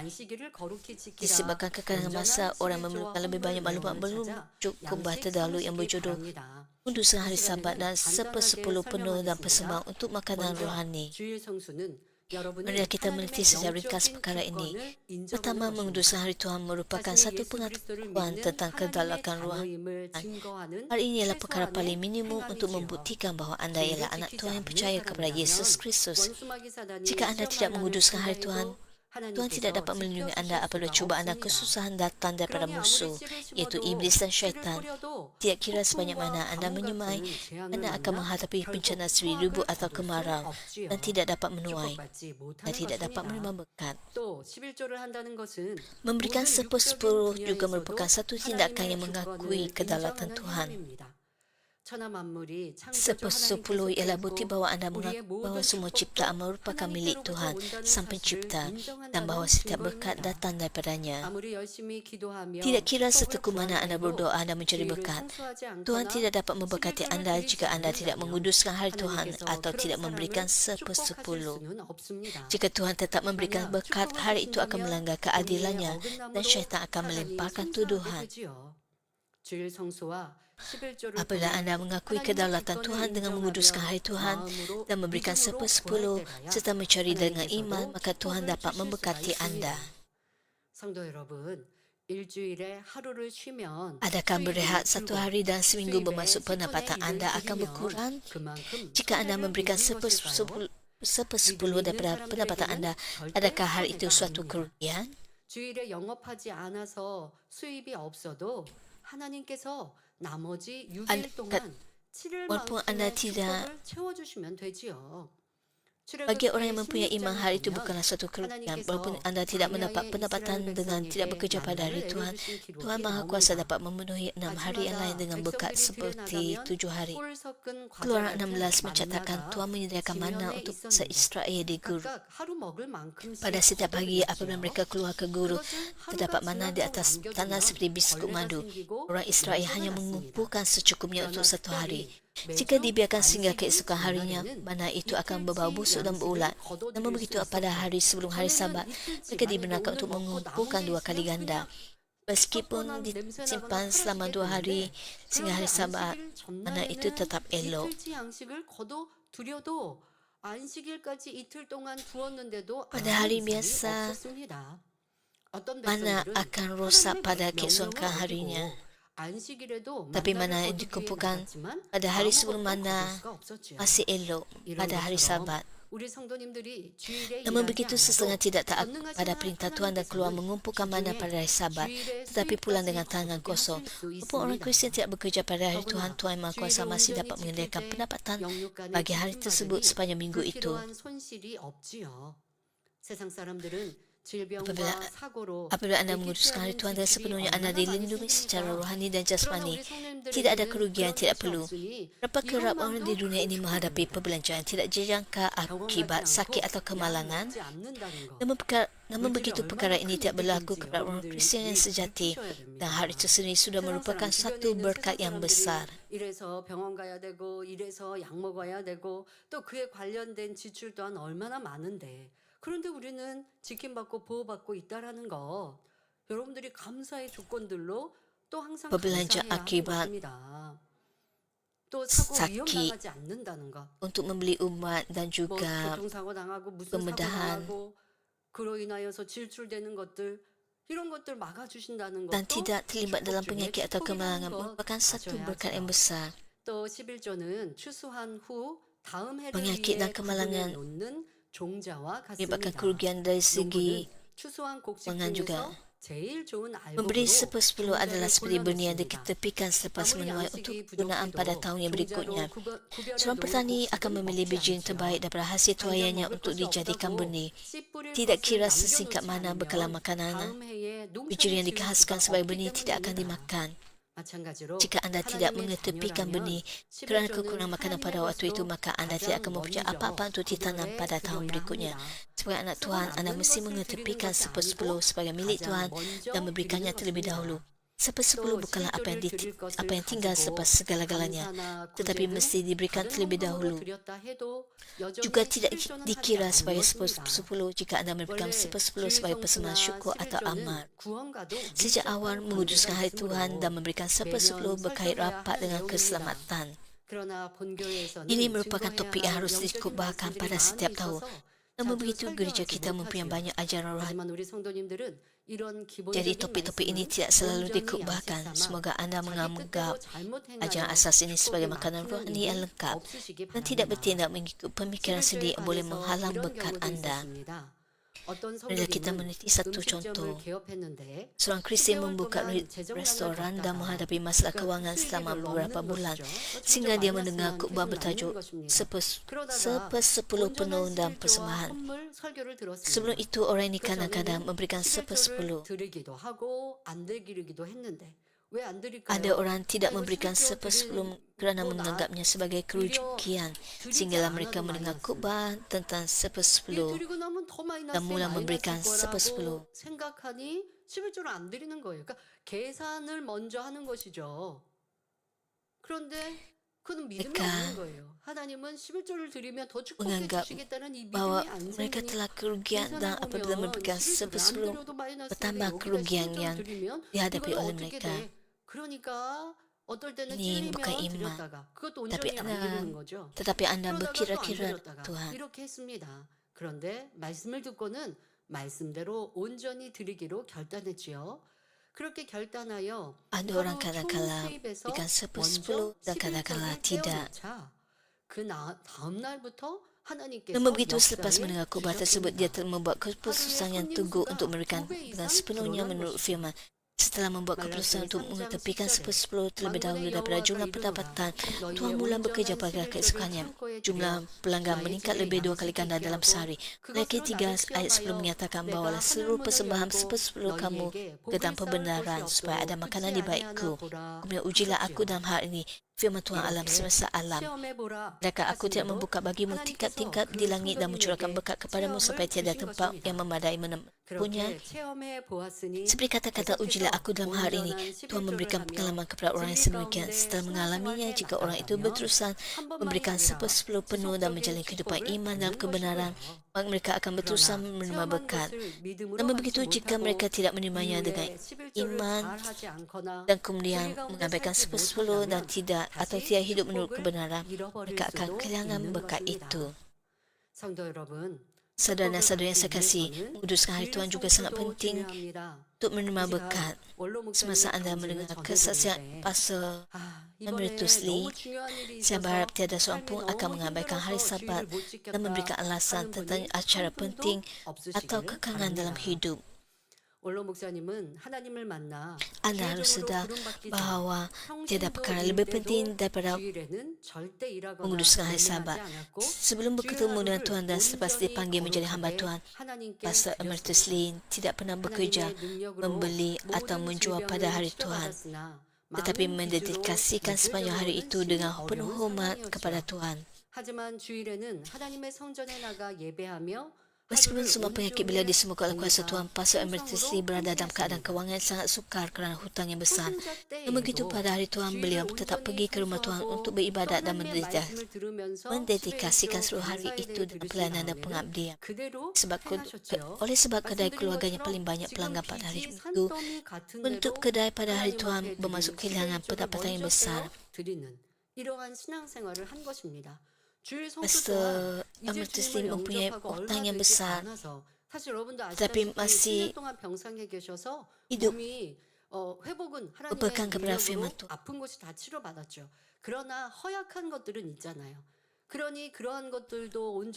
Disebabkan kekalangan masa, orang memerlukan lebih banyak maklumat belum cukup bahawa terdahulu yang berjodoh menguduskan hari Sabat dan sepuluh penuh dan persembahan untuk makanan rohani. Marilah kita meneliti secara ringkas perkara ini. Pertama, menguduskan hari Tuhan merupakan satu pengetahuan tentang kedalakan rohani. Hal ini adalah perkara paling minimum untuk membuktikan bahawa anda ialah anak Tuhan yang percaya kepada Yesus Kristus. Jika anda tidak menguduskan hari Tuhan, Tuhan tidak dapat melindungi anda apabila cubaan dan kesusahan datang daripada musuh, iaitu iblis dan syaitan. Tidak kira sebanyak mana anda menyemai, anda akan menghadapi bencana 1000 atau kemarau dan tidak dapat menuai dan tidak dapat menerima berkat. 또 11조를 한다는 것은 Memberikan 모든 10/10 육체적인 juga 분야에서도 merupakan satu tindakan yang 하나님의 mengakui 주권을 kedaulatan 인정하는 Tuhan. 행함입니다. 천하 만물이 창조주 10/10 ialah bukti 하나님께서 bahawa anda 우리의 mengaku 모든 bahawa semua 축복도 ciptaan merupakan milik Tuhan, 하나님께로부터 Sang 온다는 Pencipta, 사실을 dan 인정한다는 bahawa setiap berkat 증거입니다. datang daripadanya. 아무리 열심히 기도하며 Tidak kira 축복을 setekun mana anda 구한다고 berdoa dan mencari 주의를 berkat, 성수하지 Tuhan 않거나 tidak dapat memberkati 11조를 anda 드리지 jika anda tidak 않는다면 menguduskan hari Tuhan 하나님께서 atau 그런 tidak memberikan 사람을 축복하실 10/10. 수는 없습니다. Jika Tuhan tetap memberikan 만약 berkat, hari itu akan 축복하신다면 melanggar 우리의 keadilannya dan 어긋남으로 syaitan akan 사단이 melemparkan 승수하게 tuduhan. 되지요. 주일 성수와 11조를 Apabila anda mengakui kedaulatan Tuhan dengan menguduskan hari Tuhan dan memberikan 10/10 serta mencari dengan iman, maka Tuhan dapat memberkati anda. 성도 여러분, 일주일에 하루를 쉬면 Adakah berehat satu hari dan seminggu 수입의 bermaksud 10분의 pendapatan 1을 anda akan 줄이면 berkurang? 그만큼 Jika anda 손해를 memberikan 보는 것일까요? 10/10 daripada pendapatan anda, adakah hal itu suatu kerugian? 주일에 영업하지 않아서 수입이 없어도 하나님께서 나머지 6일 동안 walaupun anda 칠일만큼의 tidak- 축복을 채워주시면 되지요. Bagi orang yang mempunyai iman, hal itu bukanlah suatu kerugian. Walaupun anda tidak mendapat pendapatan dengan tidak bekerja pada hari Tuhan, Tuhan Maha Kuasa dapat memenuhi 6 hari yang lain dengan berkat seperti 7 hari. Keluaran 16 mencatatkan Tuhan menyediakan mana untuk bangsa Israel di guru. Pada setiap pagi apabila mereka keluar ke guru, terdapat mana di atas tanah seperti biskut madu. Orang Israel hanya mengumpulkan secukupnya untuk satu hari. Jika dibiarkan sehingga keesokan harinya, mana itu akan berbau busuk dan berulat. Namun begitu pada hari sebelum hari Sabat, mereka dibenarkan untuk mengumpulkan 2 kali ganda. Meskipun disimpan selama 2 hari sehingga hari Sabat, mana itu tetap elok. Pada hari biasa, mana akan rosak pada keesokan harinya. Tapi mana yang dikumpulkan pada hari sebelum mana masih elok pada hari Sabat. Namun begitu setengah tidak taat pada perintah Tuhan dan keluar mengumpulkan mana pada hari Sabat, tetapi pulang dengan tangan kosong. Walaupun orang Kristian tidak bekerja pada hari Tuhan, Tuhan Maha Kuasa masih dapat menyediakan pendapatan bagi hari tersebut sepanjang minggu itu. Apabila anda menguduskan hari Tuhan dan sepenuhnya anda dilindungi secara rohani dan jasmani, tidak ada kerugian tidak perlu. Berapa kerap orang di dunia ini menghadapi perbelanjaan tidak dijangka akibat sakit atau kemalangan? Namun begitu perkara ini tidak berlaku kepada orang Kristian yang sejati, dan hal itu sendiri sudah merupakan satu berkat yang besar. 이래서 병원 가야 되고 이래서 약 먹어야 되고 또 그에 관련된 지출 또한 얼마나 많은데 그런데 우리는 지킴받고 보호받고 있다라는 거 여러분들이 감사의 조건들로 또 항상 Perbelanjaan 감사해야 하는 akibat 것입니다. 또 사고 sakit 위험당하지 않는다는 거. untuk membeli ubat dan 뭐 juga 교통사고 당하고 무슨 사고 pembedahan 당하고 그로 인하여서 질출되는 것들 이런 것들 막아주신다는 dan 것도 tidak terlibat dalam 축복 중에 penyakit atau 축복이라는 kemalangan 것 merupakan satu 아셔야죠. berkat yang besar. 또 11조는 추수한 후 다음 해를 Penyakit dan 위해 kemalangan 가군에 놓는 종자와 menyebabkan 같습니다. kerugian dari segi 농부는 추수한 곡식 keuangan juga. 중에서 제일 좋은 Memberi 알곡으로 10/10 adalah seperti benih yang 골라놓습니다. diketepikan selepas 아무리 menuai 양식이 untuk penggunaan pada 부족해도 tahun yang 종자로 berikutnya. 구별해 Seorang 놓은 petani 곡식은 akan memilih 먹지 biji yang 않죠. terbaik daripada hasil 당장 tuaiannya 먹을 untuk 것이 dijadikan 없다고 benih. 씨 뿌릴 Tidak 것을 kira 남겨놓지 sesingkat mana 않으면 bekalan makanan, 다음 해에 biji yang 농사를 지을 dikehaskan 수가 sebagai 없기 benih tidak akan 때문입니다. dimakan. 마찬가지로 Jika anda tidak 하나님의 mengetepikan 자녀라면 benih kerana 11조는 kekurangan makanan pada 하나님의 waktu itu, 것으로 maka anda tidak akan mempunyai 가장 apa-apa untuk 먼저 ditanam 구별해 pada tahun 드려야 berikutnya. 합니다. Sebagai anak Tuhan, anda mesti mengetepikan 10/10 sebagai milik Tuhan dan memberikannya terlebih dahulu. 10/10 bukanlah apa yang tinggal selepas segala-galanya, tetapi mesti diberikan terlebih dahulu. Juga tidak dikira sebagai 10/10 jika anda memberikan 10/10 sebagai persembahan syukur atau amal. Sejak awal menguduskan hari Tuhan dan memberikan 10/10 berkait rapat dengan keselamatan. Ini merupakan topik yang harus dikubahkan pada setiap tahun. Namun begitu, gereja kita mempunyai banyak ajaran rohani. Jadi topik-topik ini tidak selalu dikubahkan. Semoga anda menganggap ajaran asas ini sebagai makanan rohani yang lengkap dan tidak bertindak mengikut pemikiran sendiri yang boleh menghalang berkat anda. 어떤 Marilah kita 성도님은 meniti satu 음식점을 contoh. 개업했는데 Seorang Kristian 10개월 membuka 동안 재정 restoran dan 난을 menghadapi masalah 그러니까 kewangan selama 수익이 별로 beberapa 없는 bulan. 것이죠. Sehingga dia 점점 mendengar 마이너스만 khutbah 계속 bertajuk 남는 것입니다. 그러다가 sepersepuluh penuh 온전한 dan 11조와 persembahan. 선물 설교를 들었습니다. Sebelum itu orang ini 그 kadang-kadang 전에는 memberikan 11조를 sepersepuluh. 드리기도 하고 안 드리기도 했는데 왜 안 드릴까요? Ada orang tidak 아이고, memberikan 11조 sepersepuluh 드리고 kerana 나 menganggapnya sebagai kerugian. 드리지 Sehinggalah mereka 않아도 mendengar 마이너스. khutbah tentang 이 sepersepuluh. 드리고 나면 더 Dan mula memberikan 마이너스일 sepersepuluh. 거라고 생각하니 11조를 안 드리는 거예요. 그러니까 계산을 먼저 하는 것이죠. 그런데 그는 믿음이 Mereka 없는 거예요. 하나님은 11조를 드리면 더 축복해 menganggap 주시겠다는 이 bahwa 믿음이 안 mereka 생기니 telah kerugian dan apabila memberikan 11조를 안 sepersepuluh 드려도 마이너스인데 bertambah 여기다 kerugian 11조를 yang 드리면 dihadapi 이건 oleh 어떻게 mereka. 돼? 그러니까 어떨 때는 Ini bukan 찔리면 iman. 드렸다가 그것도 Tapi 온전히 안 드리는 anda, 거죠. tetapi anda 그러다가 또 안 berkira-kira 드렸다가 Tuhan. 이렇게 했습니다. 그런데 말씀을 듣고는 말씀대로 온전히 드리기로 결단했지요. 그렇게 결단하여 Ada 하루 orang kadang-kala 총수입에서 berikan 먼저 sepersepuluh dan kadang-kala 11조를 tidak. 떼어놓자. 그 다음 날부터 하나님께서 Namun begitu selepas 역사를 mendengar khutbah tersebut, dia 주셨습니다. telah membuat keputusan yang teguh untuk memberikan dengan sepenuhnya menurut firman. Setelah membuat keputusan untuk mengetepikan sepersepuluh terlebih dahulu daripada jumlah pendapatan, Tuhan mula bekerja pada keesokannya. Jumlah pelanggan meningkat lebih 2 kali ganda dalam sehari. Ayat 3 ayat 10 menyatakan bahawa seluruh persembahan sepersepuluh kamu ke dalam pembenaran supaya ada makanan di baitku. Kemudian ujilah aku dalam hal ini. Firman Tuhan alam semesta alam. Adakah aku tidak membuka bagimu tingkat-tingkat di langit dan mencurahkan berkat kepadamu sampai tiada tempat yang memadai menempuhnya? Seperti kata-kata ujilah aku dalam hari ini, Tuhan memberikan pengalaman kepada orang yang sedemikian. Setelah mengalaminya, jika orang itu berterusan memberikan sepersepuluh penuh dan menjalani kehidupan iman dalam kebenaran, maka mereka akan berterusan menerima berkat. Namun begitu, jika mereka tidak menerimanya dengan iman dan kemudian mengabaikan sepersepuluh dan tidak atau tidak hidup menurut kebenaran, mereka akan kehilangan berkat itu. Saudara dan saudara yang saya kasih, menguduskan hari Tuhan juga sangat penting untuk menerima berkat. Semasa anda mendengar kesaksian Pastor Emeritus Lee, saya berharap tiada seorang pun akan mengabaikan hari Sabat dan memberikan alasan tentang acara penting atau kekangan dalam hidup. Anda harus sedar bahawa tiada perkara lebih penting daripada menguduskan hari Sabat. Sebelum bertemu dengan Tuhan dan selepas dipanggil menjadi hamba Tuhan, Pastor Emeritus Lee tidak pernah bekerja, membeli atau menjual pada hari Tuhan, tetapi mendedikasikan sepanjang hari itu dengan penuh hormat kepada Tuhan. Meskipun semua penyakit beliau disembuhkan oleh kuasa Tuhan, Pastor Emeritus Lee berada dalam keadaan kewangan yang sangat sukar kerana hutang yang besar. Namun begitu pada hari Tuhan, beliau tetap pergi ke rumah Tuhan untuk beribadat dan mendedikasikan seluruh hari itu dalam pelayanan dan pengabdian. Oleh sebab kedai keluarganya paling banyak pelanggan pada hari itu, untuk kedai pada hari Tuhan bermaksud kehilangan pendapatan yang besar. Pastor Emeritus Lee mempunyai hutang yang besar, tetapi masih hidup berpegang kepada firman Tuhan.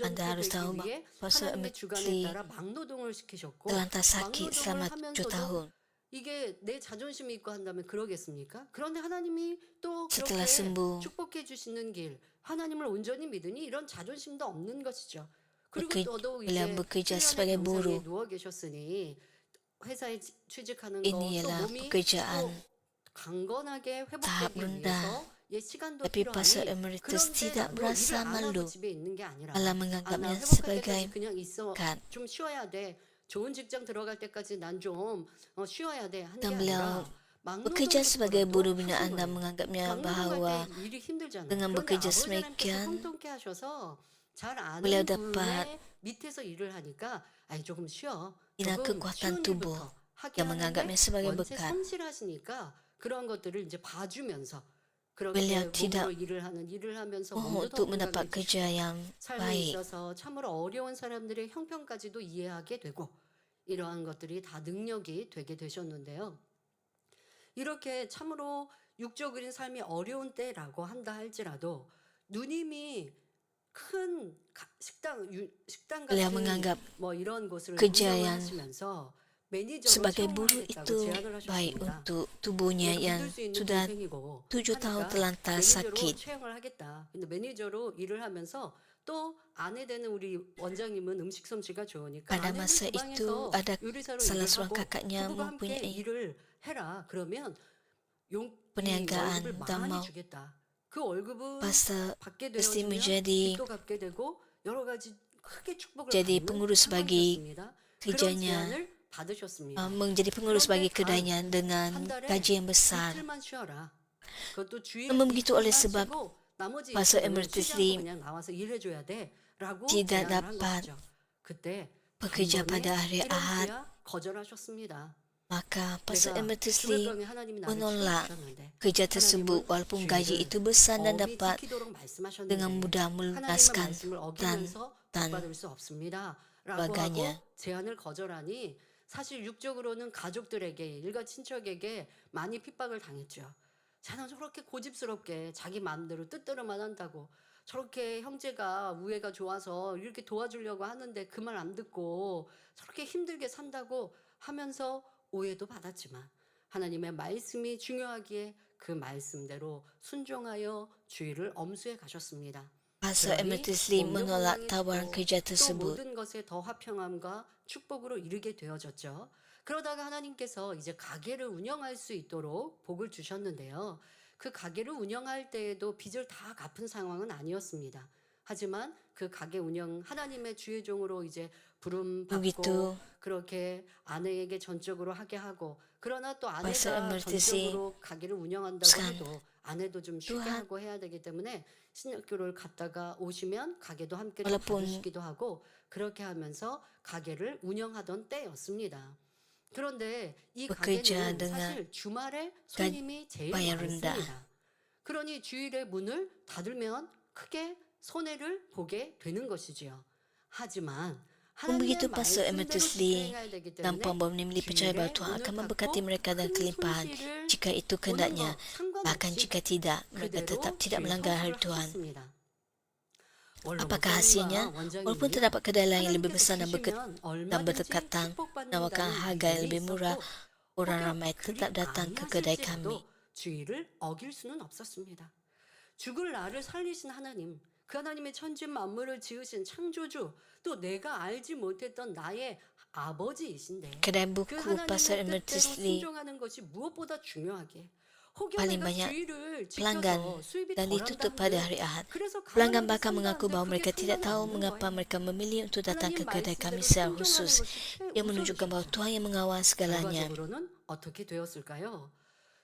Anda harus tahu bahawa Pastor Emeritus Lee terlantar sakit selama 7 tahun. 이게 내 자존심이 있고 한다면 그러겠습니까? 그런데 하나님이 또 Setelah 그렇게 sembuh, 축복해 주시는 길, 하나님을 온전히 믿으니 이런 자존심도 없는 것이죠. 그리고 또도 beliau 이제 bekerja 7년의 sebagai 병상에 buruh. 누워 계셨으니 회사에 취직하는 Ini 거, 또 ialah 몸이 pekerjaan 또 강건하게 tahap 회복되기 rendah. 위해서 시간도 Tapi Pastor 필요하니 Emeritus 그런데 tidak 나도 merasa 일을 안 하고 malu, 집에 있는 게 아니라 malah 나 menganggapnya 회복할 sebagai 때까지 그냥 있어 berkat. 좀 쉬어야 돼. 좋은 직장 들어갈 때까지 난 좀 쉬어야 돼. 한 게 Dan beliau 아니라 bekerja sebagai buruh binaan dan menganggapnya bahawa dengan bekerja sedemikian, beliau dapat bina kekuatan tubuh yang menganggapnya sebagai berkat. Beliau tidak mohon untuk mendapat kerja yang baik. 참으로 어려운 사람들의 형편까지도 이해하게 되고 이러한 것들이 다 능력이 되게 되셨는데요. 이렇게 참으로 육적인 삶이 어려운 때라고 한다 할지라도 누님이 큰 식당 Beliau 같은 menganggap 뭐 이런 곳을 kerja 운영을 yang 하시면서 매니저로 sebagai 채용을 buruh 하겠다고 itu 제안을 baik 하셨습니다. untuk tubuhnya 내가 yang 믿을 수 있는 sudah 동생이고 7 tahun 하니까 terlantar 매니저로 sakit. 채용을 하겠다. 근데 매니저로 일을 하면서 또 아내 되는 우리 원장님은 음식 솜씨가 좋으니까 Pada 아내는 masa itu 주방에서 ada 요리사로 salah 일을 seorang 하고 kakaknya 부부가 함께 mempunyai 일을 해라. 그러면 이 perniagaan 월급을 dan 많이 mau 주겠다. 그 월급은 pasal 받게 mesti 되어주면 menjadi 빚도 갚게 되고 여러 가지 크게 축복을 jadi 받는 pengurus bagi 상황이었습니다. 그런 kerjanya, 제안을 받으셨습니다. menjadi pengurus bagi 그런데 단 kedainya dengan 한 달에 gaji yang besar. 이틀만 쉬어라. 그것도 주일에 Namun begitu oleh 이틀만 sebab 쉬고 나머지 Pastor 이틀은 Emeritus 쉬지 않고 Lee 그냥 나와서 일해줘야 돼라고 tidak 제안을 한 dapat 것이죠. 그때 bekerja 단번에 pada hari Ahad, 찌른수야 거절하셨습니다. maka Pastor 내가 Emeritus 죽을 Lee 병에 하나님이 나를 menolak 치료주셨는데 kerja tersebut 하나님은 walaupun gaji 주일을 itu besar dan 엄히 dapat 지키도록 dengan 말씀하셨는데 mudah 하나님의 melunaskan 말씀을 dan 어기면서 dan 복받을 수 없습니다. 라고 sebagainya. 하고 제안을 거절하니 사실 육적으로는 가족들에게 일가 친척에게 많이 핍박을 당했죠. 자는 저렇게 고집스럽게 자기 마음대로 뜻대로만 한다고 저렇게 형제가 우애가 좋아서 이렇게 도와주려고 하는데 그 말 안 듣고 저렇게 힘들게 산다고 하면서 오해도 받았지만 하나님의 말씀이 중요하기에 그 말씀대로 순종하여 주의를 엄수해 가셨습니다. Pastor 그러니 Emeritus Lee 몸도 menolak tawaran 건강해지고 kerja 또 tersebut. 모든 것에 더 화평함과 축복으로 이르게 되어졌죠. 그러다가 하나님께서 이제 가게를 운영할 수 있도록 복을 주셨는데요. 그 가게를 운영할 때에도 빚을 다 갚은 상황은 아니었습니다. 하지만 그 가게 운영 하나님의 주의 종으로 이제 부름 받고 Begitu 그렇게 아내에게 전적으로 하게 하고 그러나 또 Pastor 아내가 Emeritus Lee 전적으로 가게를 운영한다고 Sekarang 해도 아내도 좀 쉬게 Tuhan 하고 해야 되기 때문에 신학교를 갔다가 오시면 가게도 함께 좀 walaupun 봐주시기도 하고 그렇게 하면서 가게를 운영하던 때였습니다. 그런데 이 bekerja 가게는 dengan 사실 주말에 손님이 제일 bayar rendah. 많습니다. 그러니 주일에 문을 닫으면 크게 손해를 보게 되는 것이지요. 하지만 Pun 하나님의 begitu Pastor 말씀대로 Emeritus Lee 실행해야 되기 dan 때문에 Puan Bomnim percaya bahawa 주일에 Tuhan akan 문을 memberkati 닫고 mereka dan 큰 kelimpahan 손실을 jika itu 보는 kehendaknya. 거 Bahkan 상관없이 jika tidak, mereka tetap 그대로 tidak 주일 melanggar hal 성수를 Tuhan. 하셨습니다. 원로 Apakah hasilnya? 목사님과 Walaupun 원장님이 terdapat kedai lain yang lebih 하나님께서 besar dan 주시면 dan 얼마든지 berdekatan, menawarkan 축복받는다는 harga yang 믿음이 lebih murah, 있었고 orang 혹여 ramai 그리 tetap datang ke kedai kami. 아니하실지라도 주의를 어길 수는 없었습니다. 죽을 나를 살리신 하나님, 그 하나님의 천지 만물을 지으신 창조주, 또 내가 알지 못했던 나의 아버지이신데 Kedai 그 buku Pastor 하나님의 Emeritus 뜻대로 Lee 순종하는 것이 무엇보다 중요하게 혹여 paling 내가 banyak 주의를 pelanggan 지켜서 수입이 dan 덜한다 ditutup pada 한들 hari Ahad. 그래서 Pelanggan 가난하게 bahkan 산다 mengaku 한들 bahawa 그게 mereka tidak 상관이 tahu 없는 mengapa 거예요. mereka memilih untuk datang ke 하나님 kedai kami 말씀대로 secara 순종하는 khusus. 것이 Ia menunjukkan bahawa 최우선이죠. Tuhan yang mengawal segalanya. 결과적으로는 어떻게 되었을까요?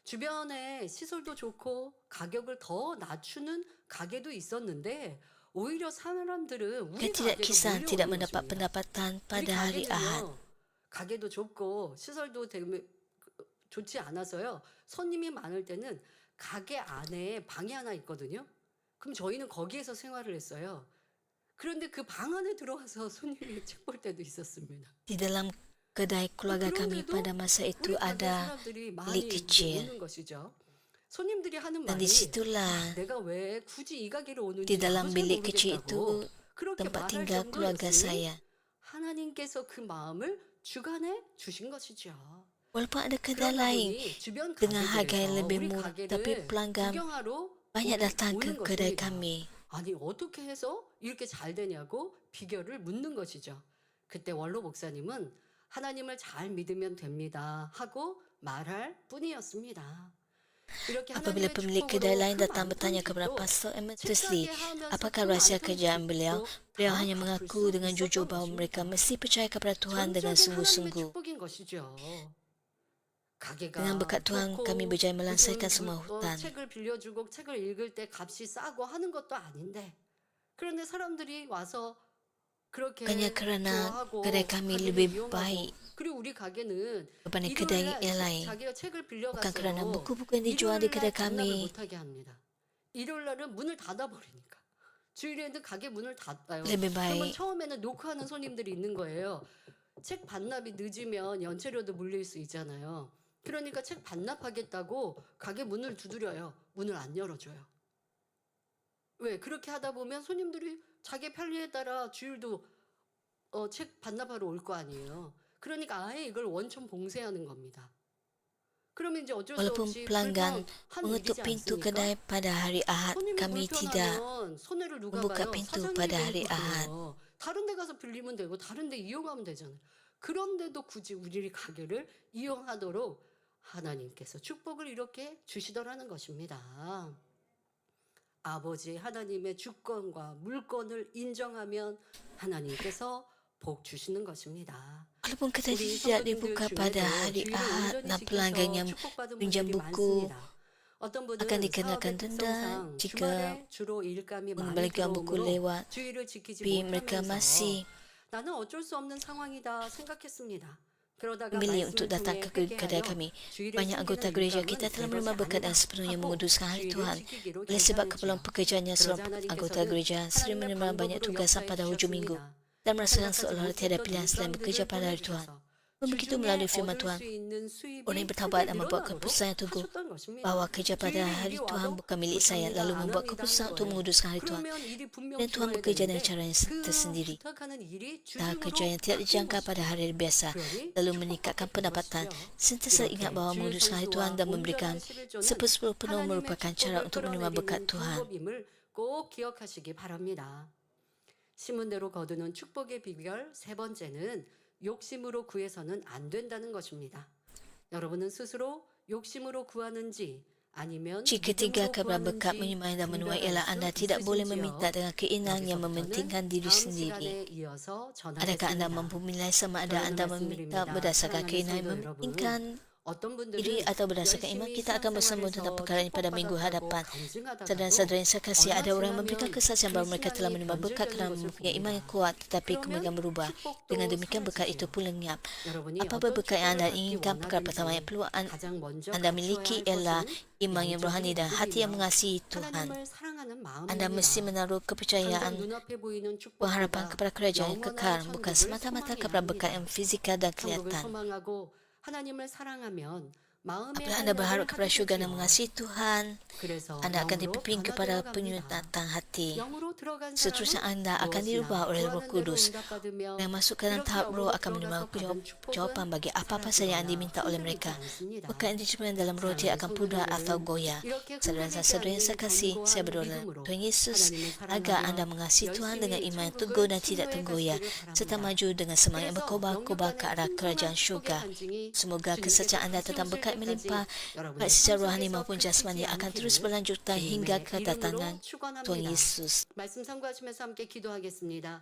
주변에 시설도 좋고 가격을 더 낮추는 가게도 있었는데 오히려 사람들은 우리 Dia tidak 가게로 kisah tidak 몰려오는 mendapat 것입니다. pendapatan 우리 pada hari Ahad. 가게는요, 가게도 좁고 시설도 되게 좋지 않아서요. 손님이 많을 때는 가게 안에 방이 하나 있거든요. 그럼 저희는 거기에서 생활을 했어요. 그런데 그 방 안에 들어와서 손님이 책 볼 때도 있었습니다. Di dalam kedai keluarga kami 그런데도 pada masa itu 우리 가게 ada 사람들이 많이 bilik 이제 kecil. 오는 것이죠. 손님들이 하는 Dan 말이 disitulah 내가 왜 굳이 이 가게로 오는지 di dalam 나도 잘 bilik kecil 모르겠다고 itu 그렇게 tempat 말할 tinggal keluarga 정도였으니 saya. 하나님께서 그 마음을 주관해 주신 것이죠. Walaupun ada kedai 그러다 lain 보니 주변 dengan harga yang 가게들에서 lebih 우리 murah, tapi 가게를 pelanggan 구경하러 banyak datang ke 오는 kedai 것입니다. kami. 아니 어떻게 해서 이렇게 잘 되냐고 비결을 묻는 것이죠. 그때 원로 목사님은 하나님을 잘 믿으면 됩니다 하고 말할 뿐이었습니다. 이렇게 Apabila 하나님의 pemilik kedai 축복으로 lain 그 datang 많은 bertanya kepada 빚도 Pastor Emeritus 책가게 Lee, 하면서 apakah 그 rahsia 많던 kerjaan beliau? 빚도 Beliau 다 hanya 갚을 mengaku 수 dengan jujur 있었던 bahawa mereka 것입니다. mesti percaya kepada Tuhan dengan 전적인 하나님의 sungguh-sungguh. 축복인 것이죠. 가게가 Dengan berkat Tuhan, kami 좋고 berjaya 무슨 melesaikan semua hutan. 책을 빌려주고 책을 읽을 때 값이 싸고 하는 것도 아닌데 그런데 사람들이 와서 그렇게 Hanya kerana 좋아하고 kedai kami 가게를 lebih 이용하고 baik 그리고 우리 가게는 daripada kedai 일요일날 yang lain. 자기가 책을 Bukan kerana 빌려가서 buku-buku yang dijual di kedai 일요일날 반납을 kami 못하게 합니다. 일요일날은 문을 닫아버리니까 주일에는 가게 문을 닫아요. lebih 그러면 baik. 처음에는 노크하는 손님들이 있는 거예요. 책 반납이 늦으면 연체료도 물릴 수 있잖아요. 그러니까 책 반납하겠다고 가게 문을 두드려요. 문을 안 열어줘요. 왜? 그렇게 하다 보면 손님들이 자기 편리에 따라 주일도 책 반납하러 올 거 아니에요. 그러니까 아예 이걸 원천 봉쇄하는 겁니다. 그러면 이제 어쩔 수 Walaupun 없이 pelanggan 불편한 mengetuk 일이지 pintu 않습니까? kedai pada hari Ahad, 손님이 kami tidak 불편하면 손해를 누가 membuka 봐요? pintu 사장님이 pada hari Ahad. 거예요. 다른 데 가서 빌리면 되고 다른 데 이용하면 되잖아요. 그런데도 굳이 우리 가게를 이용하도록 하나님께서 축복을 이렇게 주시더라는 것입니다. 아버지 하나님의 주권과 물권을 인정하면 하나님께서 복 주시는 것입니다. Walaupun kedai 우리 tidak 성도님들 dibuka pada 중에도 hari 주일을 Ahad 온전히 dan 지켜서 pelanggan yang 축복받은 pinjam 분들이 buku 많습니다. 어떤 분은 akan dikenakan 사업의 denda 특성상 jika 주말에 주로 일감이 많이 mengembalikan buku 들어오므로 lewat, 주일을 지키지 tapi mereka 못하면서 masih 나는 어쩔 수 없는 상황이다 생각했습니다. 그러다가 memilih untuk 말씀을 datang 통해 ke kedai 회개하여 kami. 주일에 Banyak anggota 챙기는 gereja 일감은 kita telah 내 menerima 것이 berkat dan 아니다 sepenuhnya 하고 menguduskan hari 주일을 Tuhan. 지키기로 Oleh sebab keperluan 결단했지요. pekerjaannya, 그러자 seorang anggota 하나님께서는 gereja sering 하나님의 menerima banyak 방법으로 tugasan 역사해 pada hujung minggu 주셨습니다. dan merasakan 생각하지 seolah-olah tiada 못했던 pilihan selain bekerja 일감들을 pada hari Tuhan. 보내주셔서 Begitu 주중에 melalui firman 얻을 Tuhan, 수 있는 수입이 orang yang 크게 bertaubat dan membuat 늘어나도록 keputusan yang teguh 하셨던 것입니다. bahawa kerja pada 주일에 hari 일이 Tuhan 와도 bukan milik saya, 못합니다, lalu 안 membuat 합니다 keputusan 하는 untuk 거예요. menguduskan hari Tuhan. 그러면 일이 분명 Dan Tuhan 들어와야 bekerja dengan 되는데 cara yang 그 tersendiri. 부탁하는 일이 Tahap kerja 주중으로 yang tidak dijangka 바뀐 pada 것이죠. hari biasa, 그러니 lalu 축복받게 meningkatkan 된 pendapatan. 것이죠. Sentiasa ingat 이렇게 bahawa 주일 menguduskan hari 성수와 Tuhan dan memberikan 온전한 11조는 sepersepuluh penuh 하나님의 merupakan cara 축복을 untuk menerima berkat 끌어내리는 Tuhan. 방법임을 꼭 기억하시기 바랍니다. 심은대로 거두는 축복의 비결 세 번째는 욕심으로 구해서는 안 된다는 것입니다. 여러분은 스스로 욕심으로 구하는지 아니면 Jika tiga 믿음으로 kabar berkat 구하는지 menyemai dan menuai 분별할 ialah 수 anda tidak boleh 있으신지요? meminta dengan keinginan yang 여기서부터는 mementingkan diri 다음 sendiri. 시간에 이어서 Adakah anda 전하겠습니다. mampu menilai sama ada 결론을 anda meminta 말씀드립니다. berdasarkan 사랑하는 keinginan yang 성도 여러분, mementingkan 어떤 diri 분들은 atau berdasarkan iman? 열심히 Kita akan bersambung tentang 신앙생활에서 perkara ini pada minggu 축복받았다고 hadapan. 간증하다가도 Saudara-saudara yang saya kasih, 얼마 ada orang yang memberikan 지나면 kesaksian 그 bahawa mereka telah 신앙이 menerima berkat 변질되는 kerana 것을 mempunyai iman yang 봅니다. kuat, tetapi 그러면 kemudian berubah. 축복도 Dengan demikian berkat itu 사라지죠. pun lenyap. 여러분이 Apa 어떤 berkat yang anda 축복을 받기 inginkan? Perkara pertama yang 원하든지 perlu 가장 먼저 anda 갖춰야 miliki 할 ialah 것은 iman yang rohani dan hati yang 믿음이며 mengasihi Tuhan. 하나님을 사랑하는 Anda mesti 마음입니다. menaruh 당장 kepercayaan, 눈앞에 보이는 pengharapan 축복보다 kepada kerajaan yang 영원한 kekal, bukan 천국을 semata-mata 소망해야 kepada berkat 합니다. yang fizikal dan 천국을 kelihatan. 소망하고 하나님을 사랑하면 마음의 Apabila anda berharap 할례를 kepada 하게 syurga dan 되지요. mengasihi Tuhan, 그래서 anda akan 영으로 dipimpin kepada 변화되어 penyunatan hati. 영으로 들어간 Seterusnya 사람은 anda akan dirubah oleh Roh 구하는 대로 Kudus. 응답받으며 Yang masuk ke dalam 이렇게 tahap roh 영으로 akan menerima 들어가서 받은 축복은 jawapan bagi apa-apa saja yang dimiminta oleh 흔들리지 mereka. 않습니다. Berkat yang diciptakan dalam roh tidak akan pudar atau goyah. 이렇게 Saudara-saudara yang saya kasih, saya berdoa Tuhan Yesus agar anda mengasihi Tuhan dengan iman yang teguh dan tidak tergoyah, serta maju dengan semangat yang berkobar-kobar ke arah kerajaan syurga. Semoga kesaksian anda tentang berkat melimpah, baik secara rohani maupun jasmani akan terus berlanjut hingga kedatangan Tuhan Yesus. 말씀 참고하시면서 함께 기도하겠습니다.